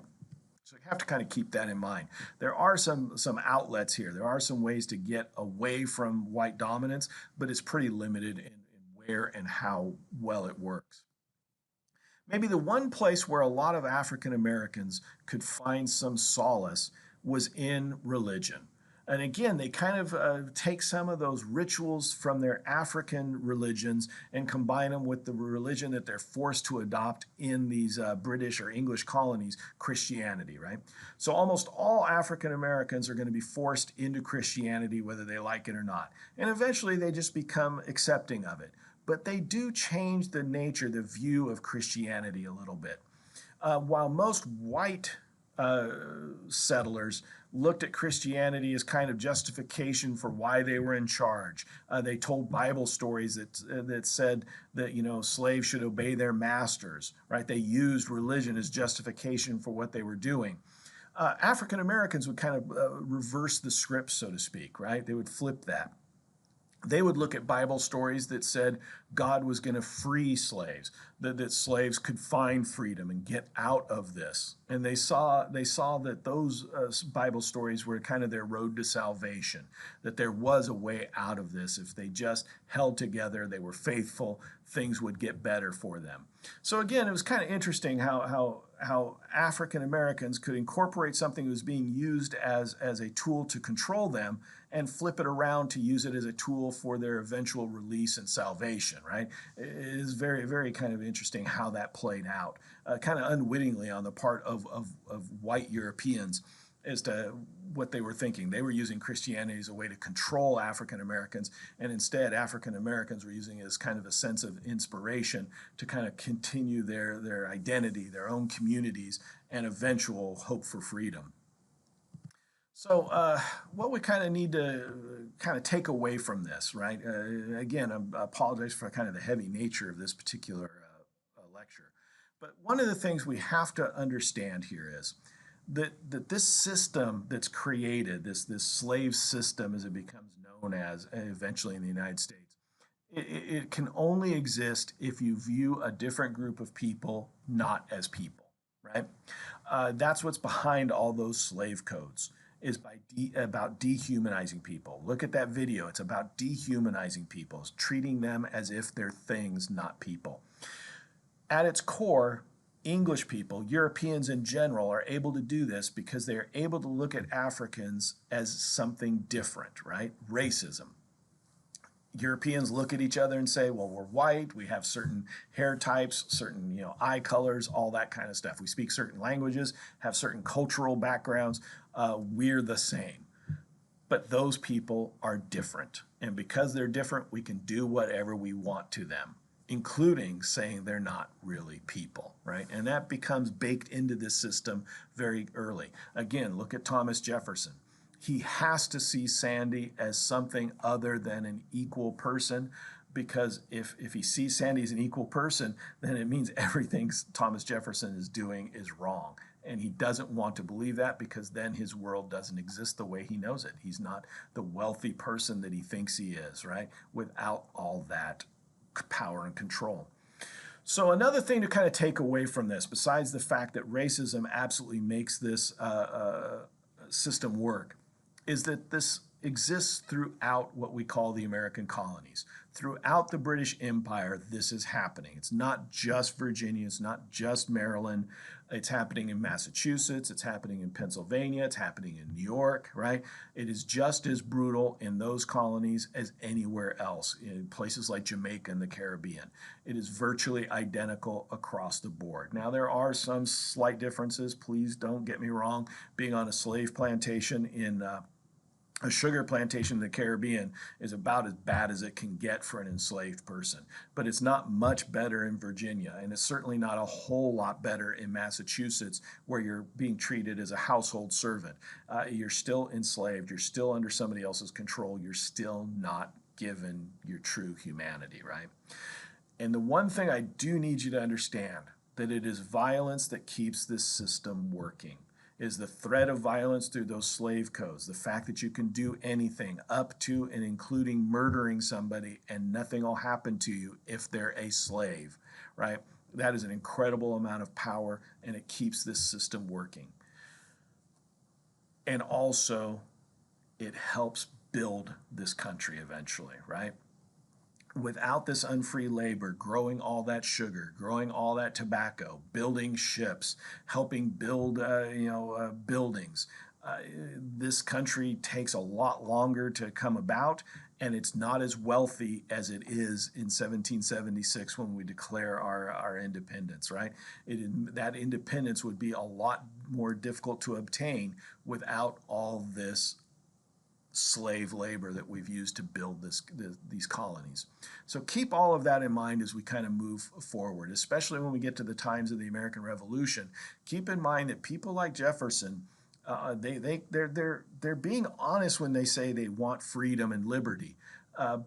So you have to kind of keep that in mind. There are some outlets here. There are some ways to get away from white dominance, but it's pretty limited in where and how well it works. Maybe the one place where a lot of African Americans could find some solace was in religion. And again, they kind of take some of those rituals from their African religions and combine them with the religion that they're forced to adopt in these British or English colonies, Christianity, right? So almost all African Americans are going to be forced into Christianity, whether they like it or not. And eventually they just become accepting of it. But they do change the nature, the view of Christianity a little bit. While most white uh, settlers looked at Christianity as kind of justification for why they were in charge. They told Bible stories that said that slaves should obey their masters. Right? They used religion as justification for what they were doing. African Americans would kind of reverse the script, so to speak. Right? They would flip that. They would look at Bible stories that said God was going to free slaves, that slaves could find freedom and get out of this. And they saw that those Bible stories were kind of their road to salvation, that there was a way out of this. If they just held together, they were faithful, things would get better for them. So again, it was kind of interesting how African Americans could incorporate something that was being used as a tool to control them and flip it around to use it as a tool for their eventual release and salvation, right? It is very, very kind of interesting how that played out, kind of unwittingly on the part of white Europeans as to what they were thinking. They were using Christianity as a way to control African Americans, and instead African Americans were using it as kind of a sense of inspiration to kind of continue their identity, their own communities, and eventual hope for freedom. So, what we kind of need to kind of take away from this, right? Again, I apologize for kind of the heavy nature of this particular lecture. But one of the things we have to understand here is that this system that's created, this slave system as it becomes known as eventually in the United States, it can only exist if you view a different group of people not as people, right? That's what's behind all those slave codes is about dehumanizing people. Look at that video. It's about dehumanizing people, treating them as if they're things, not people. At its core, English people, Europeans in general, are able to do this because they are able to look at Africans as something different, right? Racism. Europeans look at each other and say, well, we're white, we have certain hair types, certain eye colors, all that kind of stuff. We speak certain languages, have certain cultural backgrounds. We're the same. But those people are different. And because they're different, we can do whatever we want to them, including saying they're not really people, right? And that becomes baked into this system very early. Again, look at Thomas Jefferson. He has to see Sandy as something other than an equal person, because if he sees Sandy as an equal person, then it means everything Thomas Jefferson is doing is wrong. And he doesn't want to believe that, because then his world doesn't exist the way he knows it. He's not the wealthy person that he thinks he is, right? Without all that power and control. So another thing to kind of take away from this, besides the fact that racism absolutely makes this system work, is that this exists throughout what we call the American colonies. Throughout the British Empire, this is happening. It's not just Virginia, it's not just Maryland. It's happening in Massachusetts, it's happening in Pennsylvania, it's happening in New York, right? It is just as brutal in those colonies as anywhere else, in places like Jamaica and the Caribbean. It is virtually identical across the board. Now, there are some slight differences. Please don't get me wrong. Being on a slave plantation in a sugar plantation in the Caribbean is about as bad as it can get for an enslaved person. But it's not much better in Virginia, and it's certainly not a whole lot better in Massachusetts, where you're being treated as a household servant. You're still enslaved. You're still under somebody else's control. You're still not given your true humanity, right? And the one thing I do need you to understand, that it is violence that keeps this system working. Is the threat of violence through those slave codes, the fact that you can do anything up to and including murdering somebody and nothing will happen to you if they're a slave, right? That is an incredible amount of power, and it keeps this system working. And also, it helps build this country eventually, right? Without this unfree labor, growing all that sugar, growing all that tobacco, building ships, helping build buildings, this country takes a lot longer to come about, and it's not as wealthy as it is in 1776 when we declare our independence, right? That independence would be a lot more difficult to obtain without all this slave labor that we've used to build these colonies. So keep all of that in mind as we kind of move forward, especially when we get to the times of the American Revolution. Keep in mind that people like Jefferson, they're being honest when they say they want freedom and liberty,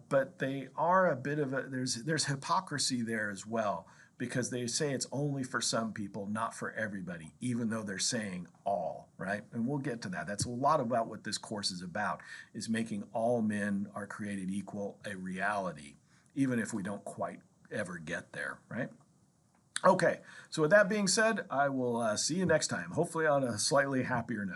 but they are a bit of there's hypocrisy there as well, because they say it's only for some people, not for everybody, even though they're saying all, right? And we'll get to that. That's a lot about what this course is about, is making all men are created equal a reality, even if we don't quite ever get there, right? Okay, so with that being said, I will see you next time, hopefully on a slightly happier note.